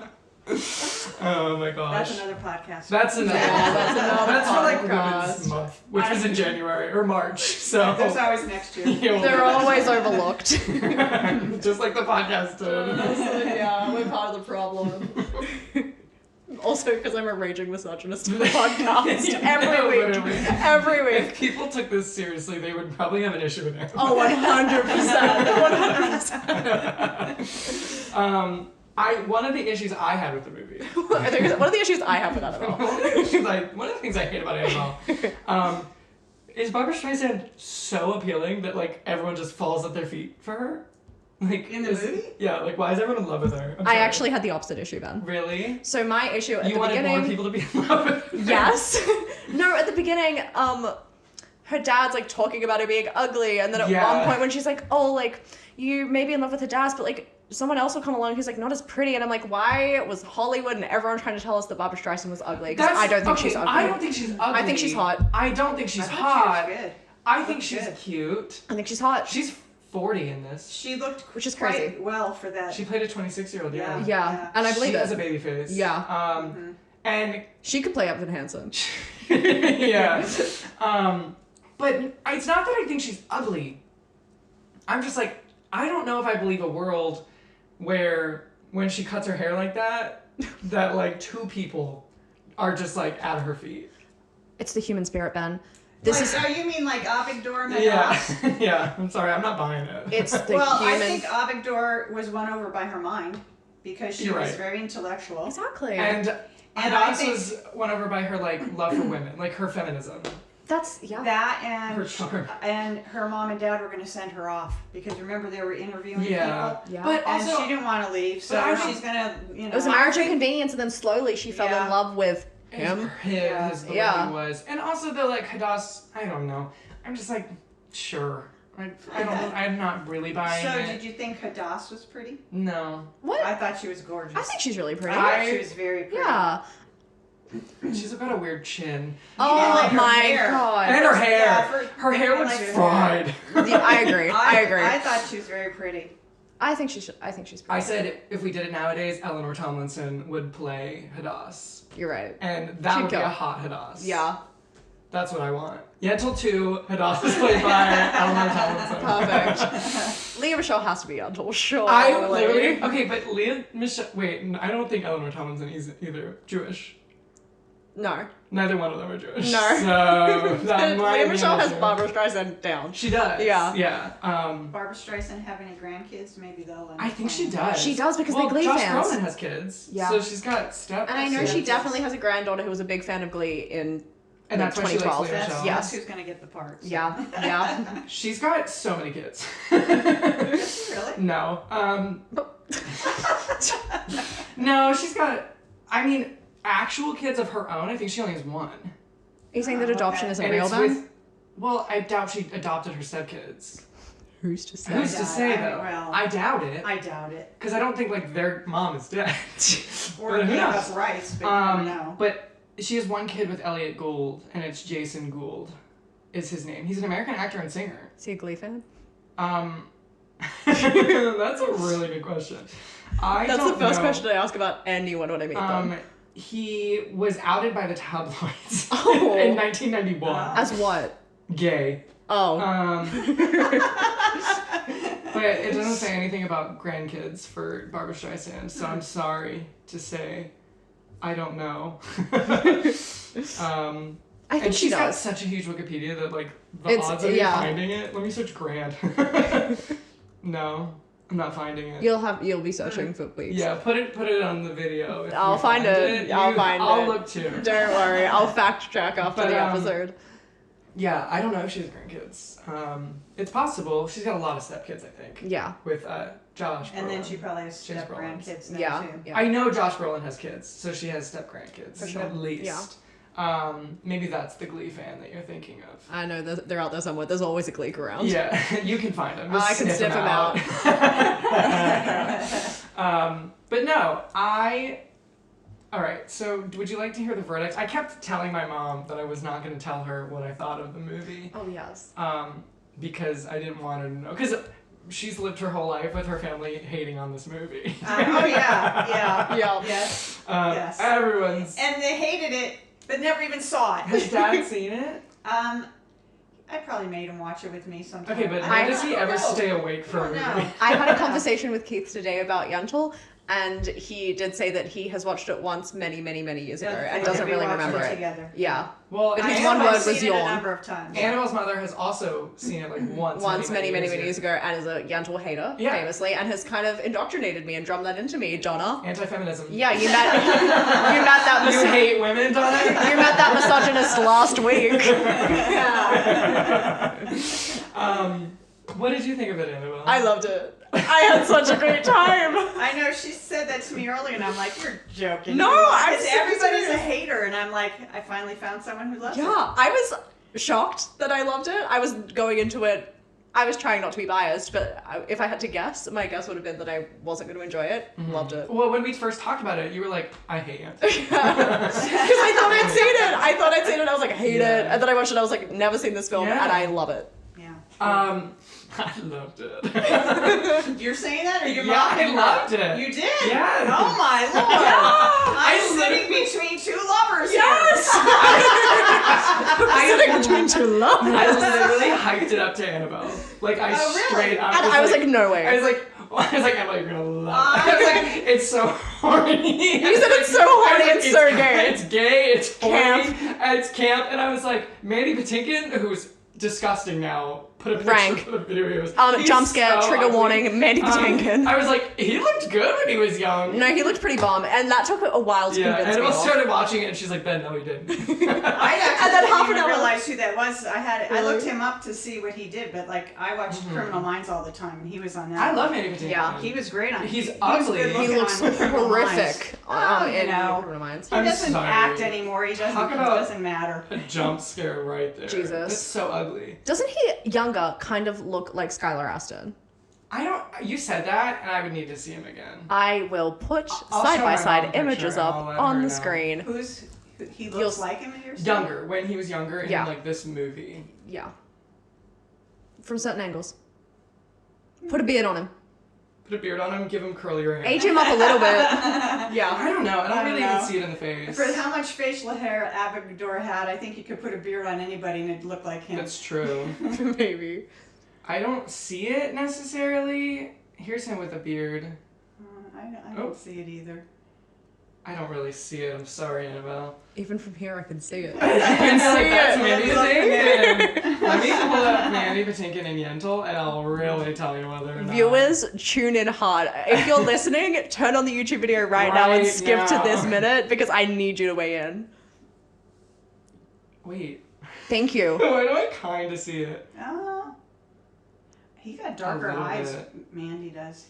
Oh my gosh. That's another podcast. That's another. Yeah, that's another That's for like podcast. Women's Month, which was in January or March. So There's always next year. Yeah, They're always overlooked. just like the podcast did. Yeah, we're part of the problem. Also, because I'm a raging misogynist in the podcast Yeah, every week. literally. Every week. If people took this seriously, they would probably have an issue with it. Oh, 100%. 100%. One of the issues I had with the movie. One of the issues I have with Annabelle. One of the things I hate about Annabelle is Barbra Streisand so appealing that like everyone just falls at their feet for her. Like In the movie? Yeah, like why is everyone in love with her? I'm I sorry. actually had the opposite issue, Ben. Really? So my issue at You the wanted beginning. more people to be in love with her? Yes. No, at the beginning, her dad's like talking about her being ugly, and then at Yeah. one point when she's like, "Oh, like you may be in love with her dad, but like someone else will come along who's like not as pretty," and I'm like, "Why was Hollywood and everyone trying to tell us that Barbra Streisand was ugly?" Because I don't think she's ugly. I don't think she's ugly. I think she's hot. I don't think she's I thought hot. She was good. I think Looks she's good. cute. I think she's hot. She's 40 in this. She looked Which is quite crazy. well for that. She played a 26-year-old. Yeah. Yeah. Yeah, and I believe she has a it. baby face. Yeah. And She could play Evan Hansen. yeah. But it's not that I think she's ugly. I'm just like, I don't know if I believe a world where when she cuts her hair like that like two people are just like at her feet. It's the human spirit, Ben. Oh, you mean like Avigdor Yeah. Medas? Yeah. I'm sorry, I'm not buying it. It's the Well, human. I think Avigdor was won over by her mind because she You're was right. very intellectual. Exactly. And I Hadas think- was won over by her like love for women, like her feminism. That's That Her charm. and her mom and dad were going to send her off because remember they were interviewing Yeah. people. Yeah. But And also she didn't want to leave, so But I don't- she's gonna, It was a marriage of convenience, and then slowly she fell Yeah. in love with him. His the Yeah. way he was. And also the like Hadas, I don't know. I'm just like, sure. I'm not really buying So it. did you think Hadas was pretty? No. What? I thought she was gorgeous. I think she's really pretty. I thought she was very pretty. Yeah. She's got a weird chin. didn't Oh like her my hair. god. And her hair. Yeah, her hair I looks like her fried. Yeah, I agree. I agree. I thought she was very pretty. I think she's pretty. I said if we did it nowadays, Eleanor Tomlinson would play Hadas. You're right. And that She'd would be go. a hot Hadas. Yeah. That's what I want. Yentl 2, Hadas is played by Eleanor Tomlinson. Perfect. Leah Michelle has to be Yentl, sure. I literally... Okay, but Leah Michelle... Wait, I don't think Eleanor Tomlinson is either Jewish. No. Neither one of them are Jewish. No. So that might Leah be Michelle an has issue. Barbra Streisand down. She does. Yeah. Yeah. Barbra Streisand have any grandkids? Maybe they'll. end I up think she playing. does. She does because well, they Glee Josh fans. Brolin has kids. Yeah. So she's got step. And I know she step- definitely has a granddaughter who was a big fan of Glee in And that's why she likes 2012. Leah Michelle. Yes. That's who's gonna get the part. So. Yeah. Yeah. She's got so many kids. Really? No. No, she's got. I mean, actual kids of her own. I think she only has one. Are you saying that Oh, adoption okay. isn't And real it's then? with. Well, I doubt she adopted her stepkids. Who's to say? Who's to doubt- say I- though? well, I doubt it. I doubt it. Because I don't think like their mom is dead. Or But who give knows? us rights, but you never know. But she has one kid with Elliot Gould, and it's Jason Gould, is his name. He's an American actor and singer. Is he a Glee fan? That's a really good question. That's the first know. question I ask about anyone when I meet them. He was outed by the tabloids Oh. in 1991. As what? Gay. Oh. But it doesn't say anything about grandkids for Barbra Streisand, so I'm sorry to say I don't know. I think and she she's got does. such a huge Wikipedia that like the odds of me finding it. Let me search grand. No, I'm not finding it. You'll be searching for weeks. Yeah, put it on the video. If I'll you find it. I'll look too. Don't worry, I'll fact check after the episode. Yeah, I don't know if she has grandkids. It's possible. She's got a lot of stepkids, I think. Yeah. With Josh. And then Brolin. she probably has step grandkids now Yeah. too. Yeah. I know Josh Brolin has kids, so she has step grandkids For sure. at least. Yeah. Maybe that's the Glee fan that you're thinking of. I know they're out there somewhere. There's always a Gleek around. Yeah, you can find them. Just I can sniff them out. But no, all right, so would you like to hear the verdict? I kept telling my mom that I was not going to tell her what I thought of the movie. Oh, yes. Because I didn't want her to know. Because she's lived her whole life with her family hating on this movie. Oh yeah. Yeah. Yes. Yes. Everyone's... And they hated it, but never even saw it. Has Dad seen it? I probably made him watch it with me sometime. Okay, but how does he ever stay awake for a movie? I had a conversation with Keith today about Yentl, and he did say that he has watched it once many, many, many years ago and doesn't really remember it. Together. Yeah. Well, but his one word was seen it yawn. a number of times. Annabelle's mother has also seen it like once many years ago, and is a Yentl hater, famously, and has kind of indoctrinated me and drummed that into me, Donna. Anti-feminism. Yeah, you met that. You hate women, Donna? You met that misogynist last week. What did you think of it, Annabelle? I loved it. I had such a great time. I know, she said that to me earlier, and I'm like, you're joking. No, because everybody's a hater, and I'm like, I finally found someone who loves it. Yeah, I was shocked that I loved it. I was going into it, I was trying not to be biased, but if I had to guess, my guess would have been that I wasn't going to enjoy it. Mm-hmm. Loved it. Well, when we first talked about it, you were like, I hate it. Because I thought I'd seen it. I was like, I hate it. And then I watched it, I was like, never seen this film, and I love it. Yeah. I loved it. You're saying that, or you're I loved it. You did? Yeah. Oh my lord! Yeah. I'm sitting between two lovers. Yes. I'm sitting between two lovers. I literally hyped it up to Annabelle. Like I straight up. And I was like, no way. I was like, Annabelle, you're gonna love it. I was like, it's so horny. You said it's so horny, it's so gay. It's gay. It's camp. Horny, and it's camp, and I was like, Mandy Patinkin, who's disgusting now. Put a picture of the videos. Jump scare, so trigger ugly. warning, Mandy Patinkin. I was like, he looked good when he was young. No, he looked pretty bomb, and that took a while to convince me. And I started watching it, and she's like, Ben, no, he didn't. I And then half didn't an hour- even realize who that was. I Really? looked him up to see what he did, but like I watched Criminal Minds all the time, and he was on that. I love Mandy Patinkin. Yeah. He was great on. He's he was ugly. good He looking looks on Criminal horrific. Minds. In You know. Criminal Minds. He doesn't sorry. act anymore. He doesn't. Talk It about- doesn't matter. A jump scare right there. Jesus. That's so ugly. Doesn't he, younger, kind of look like Skylar Aston? I don't. You said that, and I would need to see him again. I will put I'll show my mom a side-by-side picture images and up I'll let on her the know. screen. He looks like him in your story? Younger, when he was younger in Yeah. like this movie. Yeah. From certain angles. Put a beard on him. Put a beard on him, give him curlier hair. Age him up a little bit. Yeah. I don't know. I don't I don't really know. even see it in the face. For how much facial hair Abigdor had, I think you could put a beard on anybody and it'd look like him. That's true. Maybe. I don't see it necessarily. Here's him with a beard. I don't see it either. I don't really see it. I'm sorry, Annabelle. Even from here, I can see it. I can see it. that's Mandy Patinkin. Let me pull up Mandy Patinkin and Yentl, and I'll really tell you whether or not. Viewers, tune in hard. If you're listening, turn on the YouTube video right now and Right skip to now. this minute because I need you to weigh in. Wait. Thank you. Why do I kind of see it? Oh. He got darker little eyes. bit. Mandy does.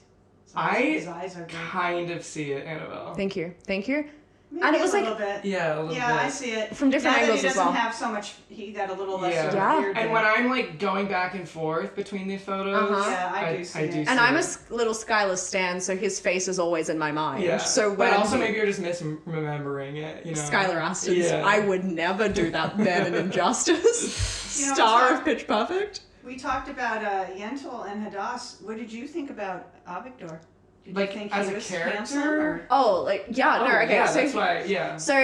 I His eyes are good. kind of see it, Annabelle. Thank you. Thank you. Maybe And it a was like- little bit. Yeah, a little bit. Yeah, I see it. From different now angles that as he doesn't well. have so much, he got a little less Yeah. of a Yeah. beard And there. when I'm like going back and forth between these photos, Uh-huh. Yeah, I do see it. And I'm a little Skylar stan, so his face is always in my mind. Yeah. So but when also maybe you're just misremembering it, you know. Skylar Aston's, Yeah. I would never do that man in Injustice. You know, Star it's of Pitch Perfect. We talked about Yentl and Hadass. What did you think about Avigdor? Do like think as he a was handsome, character. or- Oh, like, yeah, no, okay. Yeah, so that's why. Yeah. So,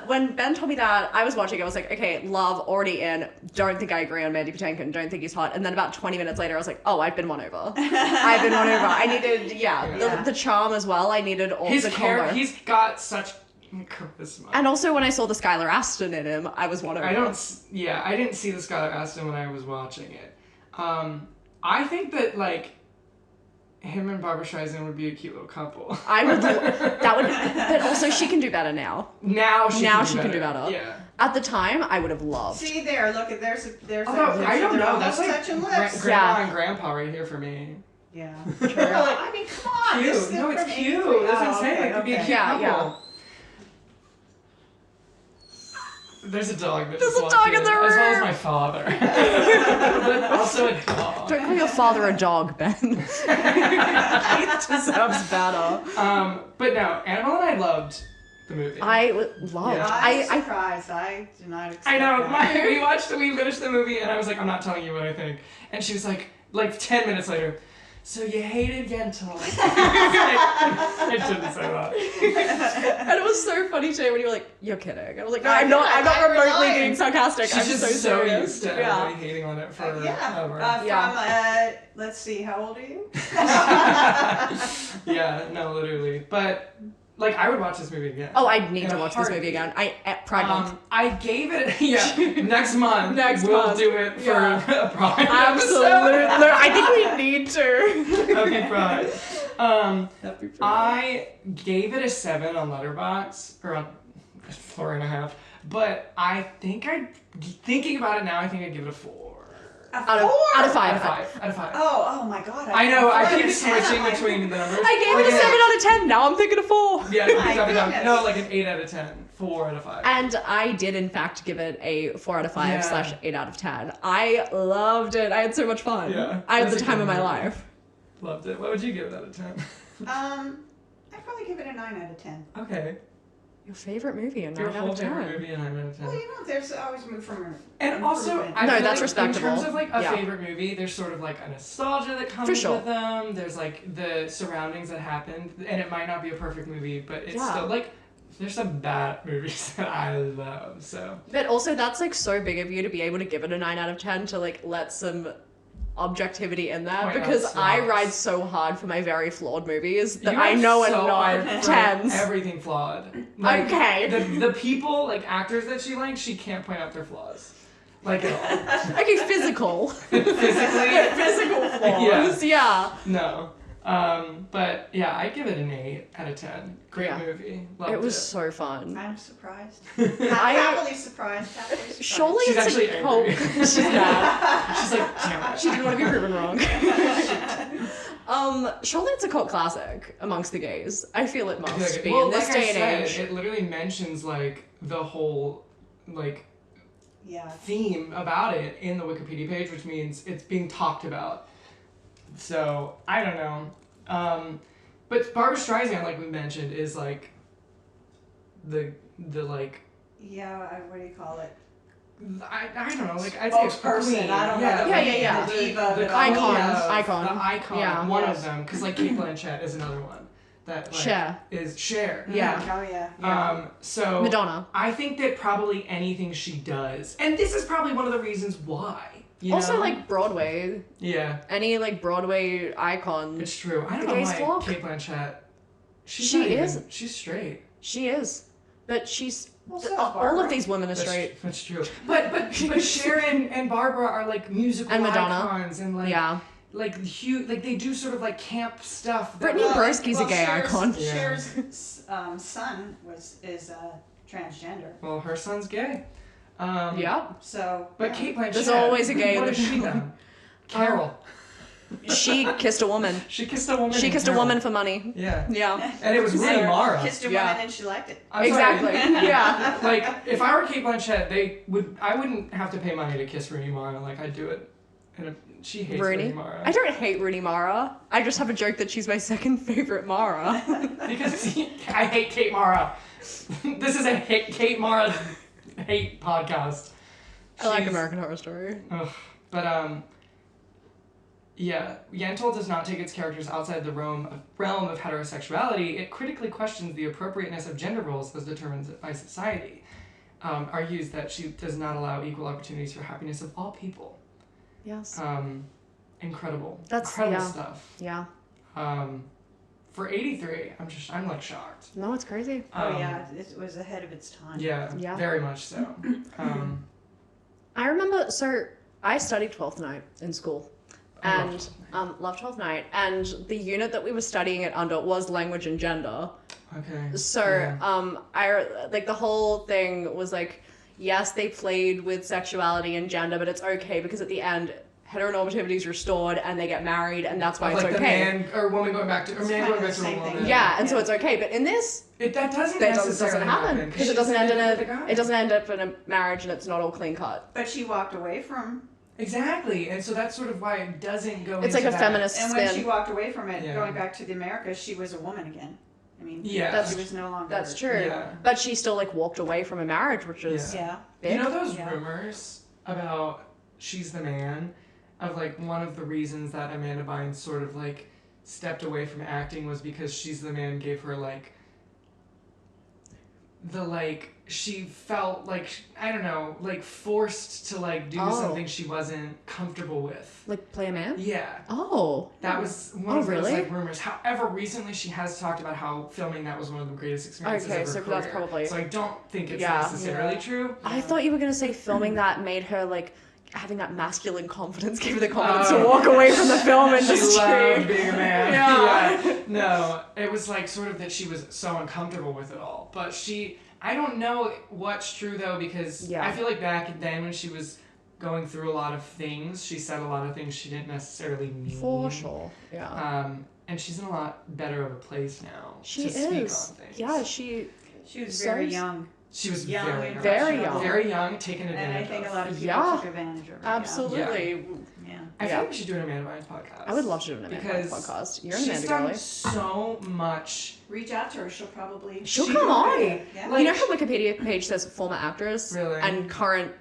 when Ben told me that, I was watching, I was like, okay, love, already in, don't think I agree on Mandy Patinkin, don't think he's hot. And then about 20 minutes later, I was like, oh, I've been won over. I've been won over. I needed, Yeah. the charm as well. I needed all His the combo. he's got such charisma. And also, when I saw the Skylar Aston in him, I was won over. I didn't see the Skylar Aston when I was watching it. I think that, like, him and Barbra Streisand would be a cute little couple. I would, that would, but also she can do better now. Now she can do better. Yeah. At the time, I would have loved. See there, look at there's Although, I don't know. That's like touching lips. grandma and grandpa right here for me. Yeah. True. I mean, come on. Cute. This is No, it's from cute. 83. That's what I'm saying. It could be a cute couple. Yeah. There's a dog that There's just a walked dog in in, the as well as room. my father. But also a dog. Don't call your father a dog, Ben. He deserves better. But no, Annabelle and I loved the movie. I loved. Yeah. I'm surprised. I did not expect I know. that. We finished the movie, and I was like, I'm not telling you what I think. And she was like 10 minutes later, so you hated Yentl. I shouldn't say that. And it was so funny too when you were like, "You're kidding." And I was like, "No, I I'm know, not. I'm not I'm remotely lying. being sarcastic. She's I'm just so so serious." used to everybody hating on it forever. Let's see, how old are you? Yeah, no, literally. But, like, I would watch this movie again. Oh, I need In to a watch this movie heartbeat. again. Pride Month. I gave it, next month. Next we'll month. do it for a Pride Absolutely. episode. No, I think we need to. Happy Pride. Happy Pride. I gave it a 7 on Letterboxd, or on 4.5. But I think thinking about it now, I think I'd give it a 4. A 4? Out of 5. Out of 5. Oh my god. I know, I keep keep switching between the numbers. I gave it a 7 out of 10. Now I'm thinking a 4. Yeah, My goodness. no, like an 8 out of 10. 4 out of 5. And I did, in fact, give it a 4 out of 5 / 8 out of 10. I loved it. I had so much fun. Yeah, I had that's the a time good of my movie. life. Loved it. What would you give it out of 10? I'd probably give it a 9 out of 10. Okay. Your favorite movie, a 9 Your out whole of 10. favorite movie, a 9 out of 10. Well, you know, there's always room for And also, improvement. I No, feel that's like respectable. in terms of like a Yeah. favorite movie, there's sort of like a nostalgia that comes For sure. with them. There's like the surroundings that happened, and it might not be a perfect movie, but it's Yeah. still like there's some bad movies that I love. So But also, that's like so big of you to be able to give it a 9 out of 10 to like let some objectivity in there, Point out because I flaws. ride so hard for my very flawed movies that You I have know and so hard know for 10s. everything flawed. Okay. The people like actors that she likes, she can't point out their flaws, like at all. Okay, physical. Physically, Physical flaws. Yeah. no. But yeah, I give it an 8 out of 10. Great Yeah. movie. Loved It was so fun. I'm surprised. I- Happily surprised. Surely She's it's actually a cult. angry. She's mad. She's like, damn it. She didn't want to be proven wrong. Surely it's a cult classic amongst the gays. I feel it must be in this like day I and said, age. it literally mentions like the whole like Yeah. theme about it in the Wikipedia page, which means it's being talked about. So I don't know. But Barbra Streisand, like we mentioned, is like the like Yeah, what do you call it? I don't know, like I'd say a Spokesperson, queen. I don't know. Yeah. The diva, the the icon, icon, icon. the icon, Yeah. one Yes. of them, because like Kate Blanchett is another one that like Cher. is Cher. Yeah. Oh yeah. So Madonna. I think that probably anything she does, and this is probably one of the reasons why. You Also, know? like Broadway. Yeah, Any like Broadway icon. it's true. I don't The know gays why flock? Kate Blanchett. She's She not even- is. She's straight. She is. But she's. Well, so is all Barbara. of these women are straight. That's true. But Sharon and Barbara are like musical And Madonna. icons and like Yeah. like huge, like they do sort of like camp stuff. Brittany Broski's a gay icon. Yeah. Cher's son is transgender. Well, her son's gay. Yeah. So. But yeah. Kate Blanchett. There's always a gay in What the has she family. done? Carol. She kissed a woman. She kissed a woman. She in kissed a Carol. woman for money. Yeah. Yeah. And it was Rooney So, Mara. Kissed a Yeah. woman and she liked it. I'm sorry. Exactly. Yeah. Like, if I were Kate Blanchett, I wouldn't have to pay money to kiss Rooney Mara. Like, I'd do it. And she hates Rooney Rooney. Mara. I don't hate Rooney Mara. I just have a joke that she's my second favorite Mara. Because I hate Kate Mara. This is a Kate Mara hate podcast. I like She's- American Horror Story. Ugh. But, Yentl does not take its characters outside the realm of heterosexuality. It critically questions the appropriateness of gender roles as determined by society. Argues that she does not allow equal opportunities for happiness of all people. Yes. Incredible. That's incredible stuff. Yeah. For 83, I'm like shocked. No, it's crazy. It was ahead of its time. Yeah. Very much so. I remember, so I studied 12th night in school. And love 12th night. And the unit that we were studying it under was language and gender. Okay. So, the whole thing was like, yes, they played with sexuality and gender, but it's okay because at the end, heteronormativity is restored and they get married, and that's why it's like okay. The man or woman going back to, or man going back to a woman. Yeah, and so it's okay. But in this, that doesn't happen because it doesn't end up in a marriage, and it's not all clean cut. But she walked away from. Exactly, and so that's sort of why it doesn't go. It's like a feminist spin. And when she walked away from it, going back to the Americas, she was a woman again. I mean, she was no longer. That's true. Yeah. But she still walked away from a marriage, which is big. You know those rumors about she's the man, of one of the reasons that Amanda Bynes sort of stepped away from acting was because she's the man gave her she felt forced to do something she wasn't comfortable with. Play a man? Yeah. Oh. That was one of those rumors. However, recently she has talked about how filming that was one of the greatest experiences of her career. That's probably. So I don't think it's necessarily true. I thought you were gonna say filming that made her having that masculine confidence, gave her the confidence to walk away from the film industry. She loved being a man. Yeah. No, it was sort of that she was so uncomfortable with it all. But I don't know what's true though, because I feel like back then when she was going through a lot of things, she said a lot of things she didn't necessarily mean. For sure. Yeah. And she's in a lot better of a place now to speak on things. Yeah, she was very young. She was young, very young. Very young, taken advantage of. And I think a lot of people took advantage of it. Absolutely. Yeah. I feel like we should do an Amanda Bynes podcast. I would love to do an Amanda Bynes podcast. You're an Amanda girly. She's done so much. Reach out to her. She'll probably... She'll come on. Yeah. You know how Wikipedia page says former actress? Really? And current,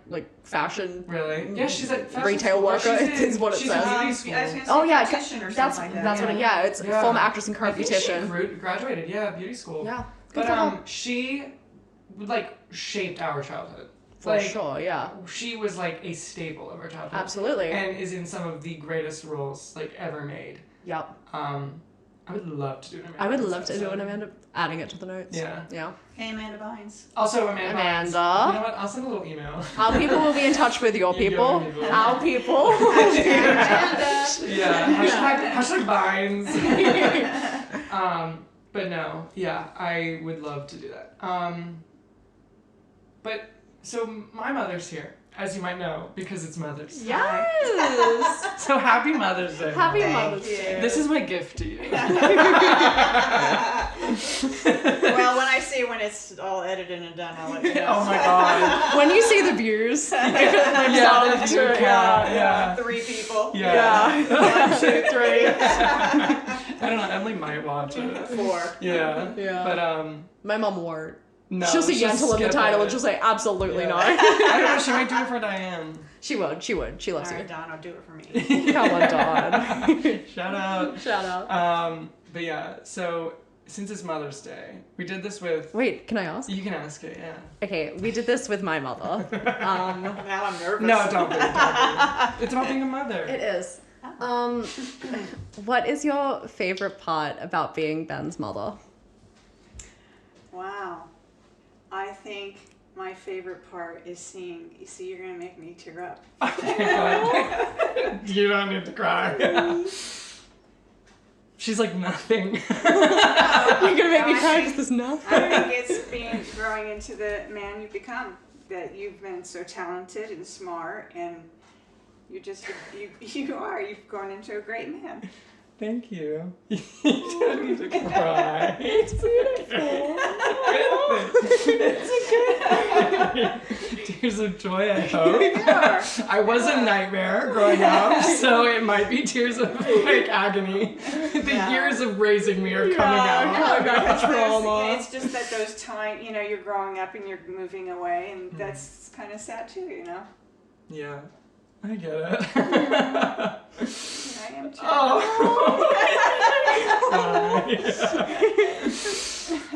fashion... Really? Yeah, she's a retail worker is what it says. Oh, yeah. Beautician or something like that. That's what it... it's former actress and current beautician. She graduated, beauty school. Yeah. But she, shaped our childhood. For sure, yeah. She was a staple of our childhood. Absolutely. And is in some of the greatest roles ever made. Yep. I would love to do an Amanda. I would love to do an Amanda, adding it to the notes. Yeah. Yeah. Hey, Amanda Bynes. Also, Amanda. Bynes. You know what? I'll send a little email. Our people will be in touch with your people. Our people. Yeah. Hashtag Bynes. But no, I would love to do that. But so my mother's here, as you might know, because it's Mother's Day. Yes. So happy Mother's Day. Happy Mother's Day. This is my gift to you. Well, when it's all edited and done, I'll let you know. Oh my god. When you see the views, the view count, 3 people. Yeah. 1, 2, 3. I don't know. Emily might watch it. 4. Yeah. But my mom won't. No, she'll see Yentl in the title and she'll say absolutely not. I don't know. She might do it for Diane. She would. She loves all right, you. Dawn, I'll do it for me. Come on, Dawn. Shout out. Shout out. But yeah, so since it's Mother's Day, we did this with... Wait, can I ask? You can ask it, yeah. Okay, we did this with my mother. Now I'm nervous. No, don't be. It's about being a mother. It is. What is your favorite part about being Ben's mother? Wow. I think my favorite part is seeing... You see, you're going to make me tear up. You don't need to cry. She's like nothing. You're gonna make me cry because there's nothing. I think it's growing into the man you've become. That you've been so talented and smart, and you've grown into a great man. Thank you. You don't need to cry. It's beautiful. It's a good Tears of joy, I hope. Yeah. I was a nightmare growing up, so it might be tears of agony. The years of raising me are coming out. Trauma. It's just that those times, you're growing up and you're moving away, and that's kind of sad too, Yeah, I get it. I am too.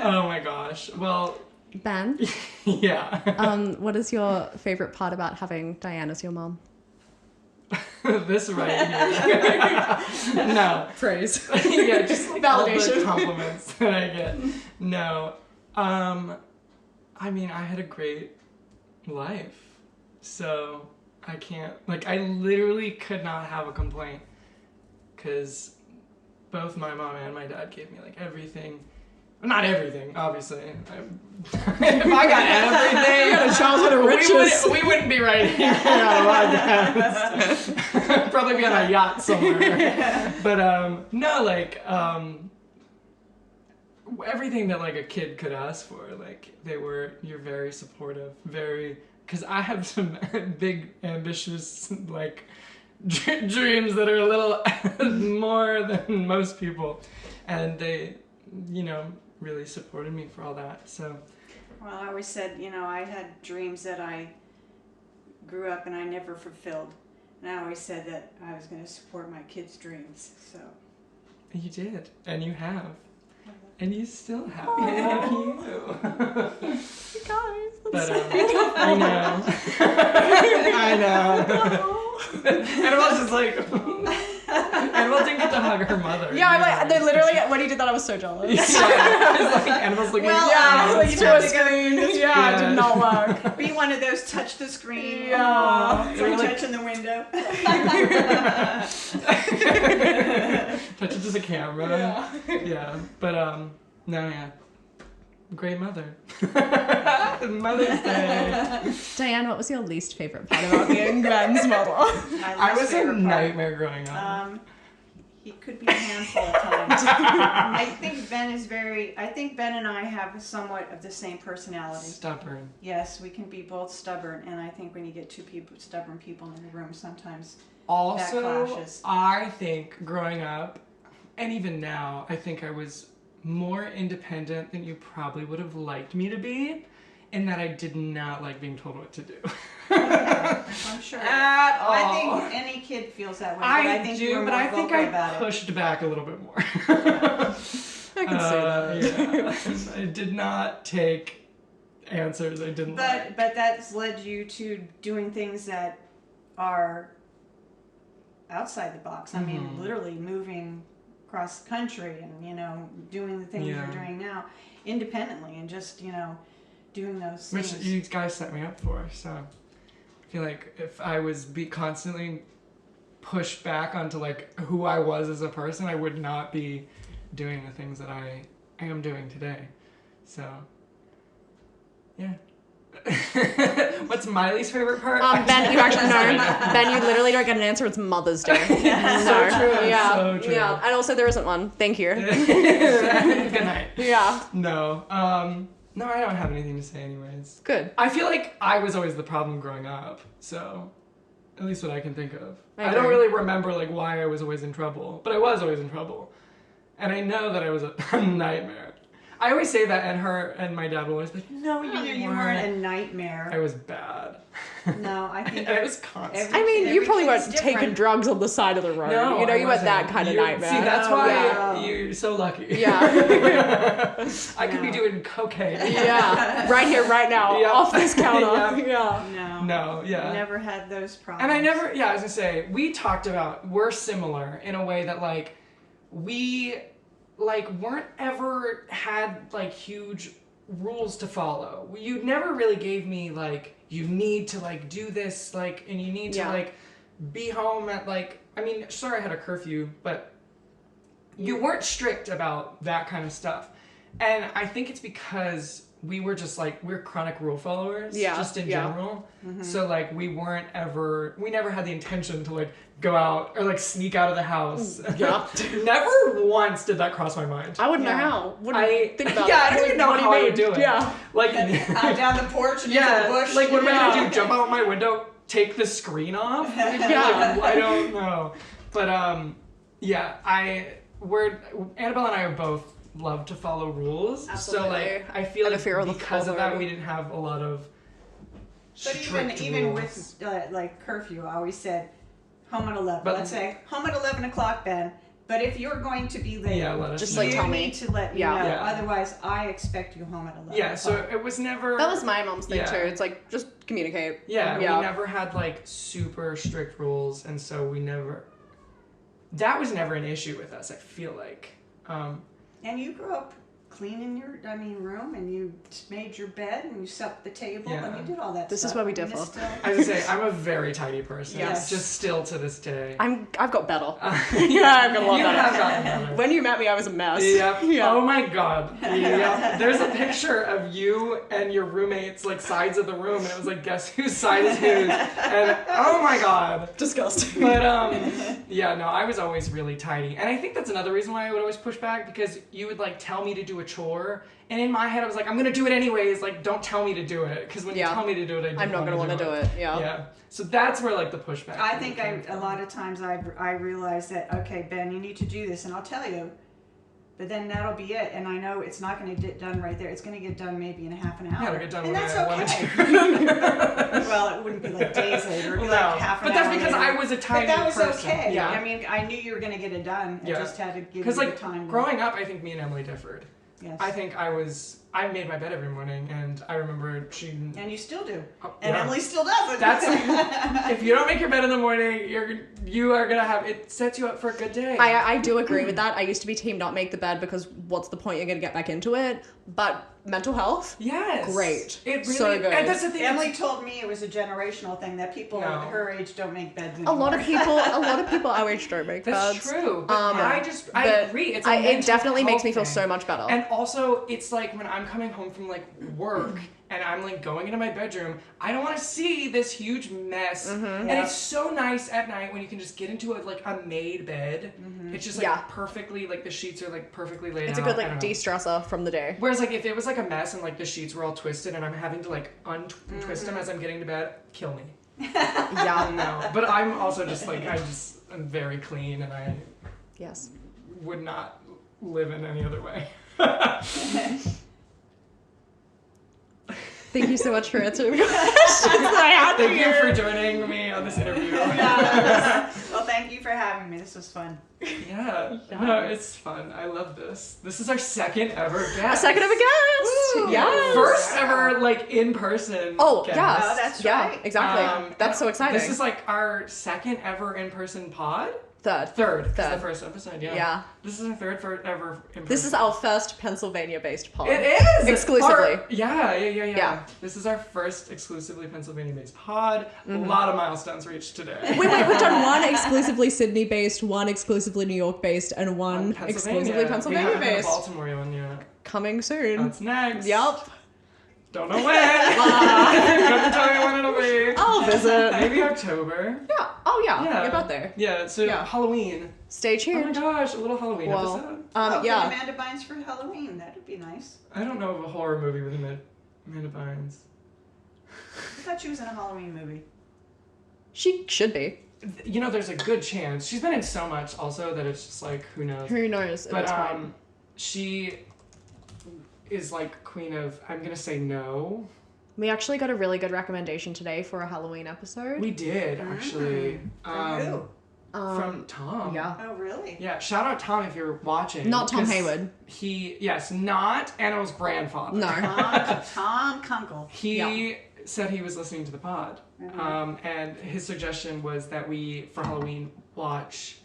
Oh my gosh. Well, Ben, yeah. what is your favorite part about having Diane as your mom? This right here. No. Praise. Yeah, just like all the Validation. compliments that I get. No. I mean, I had a great life. So I can't, like, I literally could not have a complaint. Because both my mom and my dad gave me, like, everything. Not everything, obviously. If I got everything, You had a childhood of riches. we wouldn't be right here on a podcast. Probably be on a yacht somewhere. But no, like everything that like a kid could ask for, like you're very supportive, because I have some big ambitious like dreams that are a little more than most people, and they, really supported me for all that. So, Well, I always said, I had dreams that I grew up and I never fulfilled. And I always said that I was going to support my kids' dreams. So you did, and you have, and you still have. Thank you. Guys, But I know. I know. Annabelle's just like. Annabelle didn't get to hug her mother. Yeah, I'm like, they literally, when he did that, I was so jealous. Yeah. It's like Annabelle's looking. Yeah, like like to a screen. Yeah, it did not work. be one of those touch the screen. Yeah. It's like touching the window. Touch it to the camera. Yeah. But no, yeah. Great mother. Mother's Day. Diane, what was your least favorite part about being Ben's mother? I was a nightmare growing up. He could be a handful at times. I think Ben and I have somewhat of the same personality. Stubborn. Yes, we can be both stubborn, and I think when you get two stubborn people in the room, sometimes Also, that clashes. I think growing up, and even now, I think I was more independent than you probably would have liked me to be, in that I did not like being told what to do. I'm sure. At all. I think any kid feels that way. But I think you were more I think vocal about I it. pushed back a little bit more. I can say that. Yeah. I did not take answers I didn't like. But that's led you to doing things that are outside the box. I mean, literally moving across the country and, doing the things you're doing now independently and just, doing those things. Which you guys set me up for, so I feel like if I was constantly pushed back onto like who I was as a person, I would not be doing the things that I am doing today. So, yeah. What's my least favorite part? Ben, you actually know. Ben, you literally don't get an answer. It's Mother's Day. So true. Yeah. So true. Yeah. And also there isn't one. Thank you. Good night. Yeah. No. No, I don't have anything to say anyways. Good. I feel like I was always the problem growing up, so at least what I can think of. I don't agree. really remember like why I was always in trouble, but I was always in trouble. And I know that I was a nightmare. I always say that, and my dad will always be like, no, You weren't a nightmare. I was bad. No, I think And it was constant. I mean, you Every probably kid's weren't taking different. drugs on the side of the road. No, you I weren't that wasn't. kind of You- nightmare. See, that's why Yeah. you're so lucky. Yeah. I could be doing cocaine. Yeah. Right here, right now. Yep. Off this counter. Yep. Yeah. No. No, yeah. Never had those problems. And I never, I was gonna say, we talked about, we're similar in a way that, like, we, like, weren't ever had, like, huge rules to follow. You never really gave me, like, you need to, like, do this, like, and you need to, like, be home at, like, I mean, sure, I had a curfew, but you weren't strict about that kind of stuff. And I think it's because we were just like, we're chronic rule followers, just in general. Mm-hmm. So like we never had the intention to like go out or like sneak out of the house. Yeah. Never once did that cross my mind. I wouldn't know how. Wouldn't think about it. I don't even know What do how you I would mean? do it. Yeah. Like, out down the porch and into the bush. like what am I gonna do? Jump out my window, take the screen off? Yeah. Like, I don't know. But Annabelle and I are both love to follow rules. Absolutely. So like I feel And like a fear of the because of that authority. we didn't have a lot of But strict even rules. with like curfew, I always said Home at 11. But- Let's say home at 11 o'clock, Ben. But if you're going to be late, Yeah, let us Just know. like you tell me. need to let me Yeah. know. Yeah. Otherwise, I expect you home at 11 Yeah, so o'clock. it was never... That was my mom's thing Yeah. too. It's like, just communicate. Yeah, Yeah. we never had like super strict rules, and so we never... That was never an issue with us, I feel like. And you grew up cleaning your, room, and you made your bed, and you swept the table, Yeah. and you did all that This stuff. is where we And differ. it's still- I would say I'm a very tidy person. Yes. Just still to this day. I've got better. Yeah, I've got a lot you better. have gotten better. When you met me, I was a mess. Yep. Yeah. Oh my god. Yep. There's a picture of you and your roommates like sides of the room, and it was like, guess whose side is whose? And oh my god. Disgusting. But yeah, no, I was always really tidy, and I think that's another reason why I would always push back, because you would like tell me to do a chore, and in my head I was like, I'm gonna do it anyways. Like, don't tell me to do it, because when you Yeah. tell me to do it, I'm not gonna want to do it. Yeah. Yeah. So that's where like the pushback. I think a lot of times I realize that, okay, Ben, you need to do this, and I'll tell you. But then that'll be it, and I know it's not going to get done right there. It's going to get done maybe in a half an hour. Yeah, it'll get done and when that's I want okay. to. Well, it wouldn't be like days later. It'd be No, like half an but hour that's because later. I was a But tiny that was person. okay. Yeah. I mean, I knew you were going to get it done. I Yeah. just had to give you Because the like time. growing up, I think me and Emily differed. Yes. I think I made my bed every morning, and I remember she. And you still do. Oh, And yeah. Emily still doesn't. That's if you don't make your bed in the morning, you are gonna have it sets you up for a good day. I do agree with that. I used to be team not make the bed because what's the point? You're gonna get back into it. But mental health, Yes. Great. It really. So good. And that's the thing. Emily told me it was a generational thing that people No. her age don't make beds a anymore. lot of people our age don't make That's beds. true. But I but agree. It's it mental definitely makes health me feel thing. so much better. And also, it's like when I'm coming home from like work and I'm like going into my bedroom, I don't want to see this huge mess. And Yeah. it's so nice at night when you can just get into a made bed. It's just like Yeah. perfectly, like the sheets are like perfectly laid it's a out. good I like don't know. de-stressor from the day. Whereas like if it was like a mess and like the sheets were all twisted and I'm having to like untwist them as I'm getting to bed, kill me. Yeah. No. But I'm also just like I'm very clean and I Yes. would not live in any other way. Thank you so much for answering my questions that I had Thank you here. for joining me on this interview. Well, thank you for having me. This was fun. Yeah. No, it's fun. I love this. This is our second ever guest. A second of a guest. Woo. Yes. First ever like in person. Oh, guest. yes. Oh, that's yeah, right. exactly. That's so exciting. This is like our second ever in person pod. Third. Third. 'Cause Third. the first episode. Yeah. Yeah. This is our third ever in person. This is our first Pennsylvania-based pod. It is Exclusively. Yeah. Yeah. This is our first exclusively Pennsylvania-based pod. A lot of milestones reached today. We've done one exclusively Sydney-based, one exclusively New York-based, and one exclusively We haven't Pennsylvania-based. done a Baltimore one yet. Coming soon. That's next. Yep. Don't know when. Couldn't tell you when it'll be. I'll visit. Maybe October. Yeah. Oh yeah. Yeah. You're about there. Yeah. So Yeah. Halloween. Stay Oh my tuned. gosh, a little Halloween Well, episode. Get yeah. Amanda Bynes for Halloween. That'd be nice. I don't know of a horror movie with Amanda Bynes. I thought she was in a Halloween movie. She should be. You know, there's a good chance. She's been in so much also that it's just like, who knows. Who knows at But this point. she is like queen of, I'm gonna say no. We actually got a really good recommendation today for a Halloween episode. We did actually. From who? From Tom. Yeah. Oh, really? Yeah, shout out Tom if you're watching. Not Tom 'cause Hayward. Yes, not Anna's grandfather. No. Tom Kunkel. He said he was listening to the pod, Mm-hmm. and his suggestion was that we, for Halloween, watch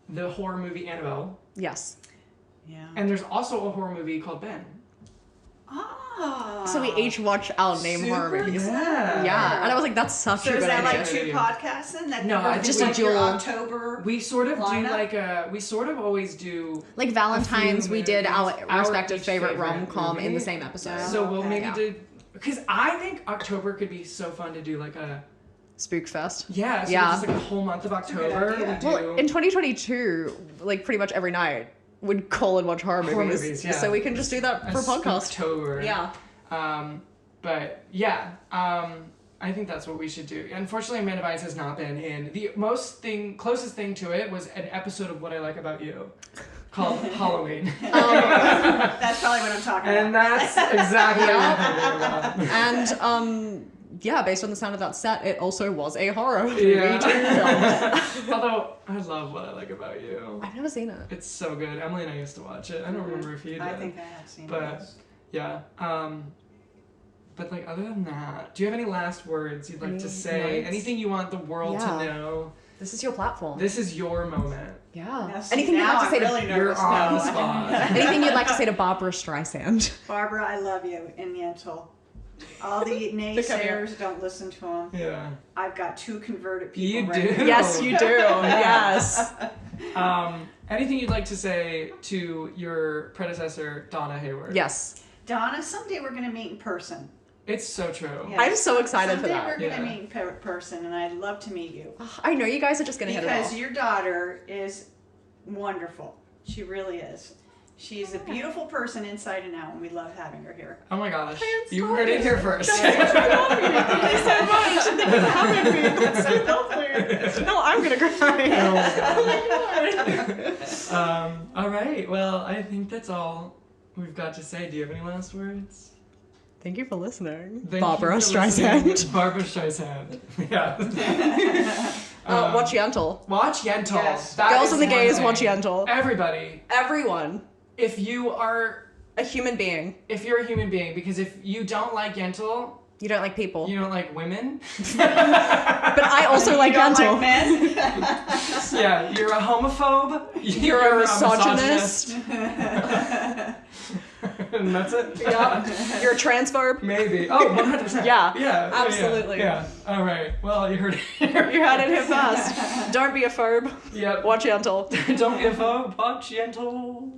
the horror movie Annabelle. Yes. Yeah. And there's also a horror movie called Ben. Oh. So we each watch our name horror Super movies. Yeah. Yeah. And I was like, that's such So a is good that idea. like two podcasts then? That No, I just think a your dual- October. We sort of Lineup? we sort of always do. Like Valentine's, we did our Our respective each favorite favorite rom-com in movie. the same episode. So we'll okay. maybe Yeah. do, because I think October could be so fun to do like a Spookfest. so Yeah. just like the whole month of a good October. idea. We do Well, in 2022, like pretty much every night, we'd call and watch horror movies. yeah. So we can just do that for podcast. October. Yeah. But yeah, I think that's what we should do. Unfortunately, Amanda Bynes has not been in. The closest thing to it was an episode of What I Like About You called Halloween. That's probably what I'm talking And about. that's exactly what I'm talking about. And yeah, based on the sound of that set, it also was a horror movie. Yeah. Although, I love What I Like About You. I've never seen it. It's so good. Emily and I used to watch it. I don't remember if you did. I think I have seen But, it. yeah. But, like, other than that, do you have any last words you'd like to say? Words? Anything you want the world to know? This is your platform. This is your moment. Yeah. Now, see, Anything you'd now like to say I'm really to You're nervous on the now. spot. anything you'd like to say to Barbra Streisand? Barbara, I love you in Yentl. All the naysayers, don't listen to them. Yeah. I've got 2 converted people You right do? now. Yes, you do. Yes. Anything you'd like to say to your predecessor, Donna Hayward? Yes. Donna, someday we're going to meet in person. It's so true. Yes. I'm so excited for Someday that. we're going to Yeah. meet in person, and I'd love to meet you. I know you guys are just gonna hit it Because off. your daughter is wonderful. She really is. She's a beautiful person inside and out, and we love having her here. Oh my gosh. I am You so heard it here first. Thank you so much. Thank you for having me. It's so lovely. No, I'm gonna cry. All right. Well, I think that's all we've got to say. Do you have any last words? Thank you for listening. Thank Barbra you for listening. Streisand. Barbra Streisand. Yeah. Watch Yentl. Watch Yentl. Yes. That Girls is and the one gays, thing. watch Yentl. Everybody, Everyone. if you're a human being. human being, because if you don't like Yentl, You don't like people. you don't like women. But I also like You don't Yentl. like men? Yeah, you're a homophobe. You're a misogynist. And that's it. Yeah. You're a transphobe. Maybe. Oh, 100%. Yeah, Yeah. absolutely. Yeah. All right. Well, you heard it You here. had it here fast. Don't be a phobe. Yep. Watch Yentl. Don't be a phobe. Watch Yentl.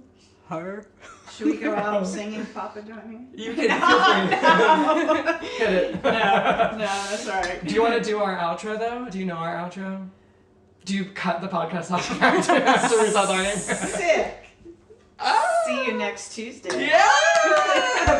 Her. Should we go out singing Papa Johnny? You can feel free. Hit it. No, that's all right. Do you want to do our outro though? Do you know our outro? Do you cut the podcast off after we start learning? Sick. See you next Tuesday. Yeah. Bye.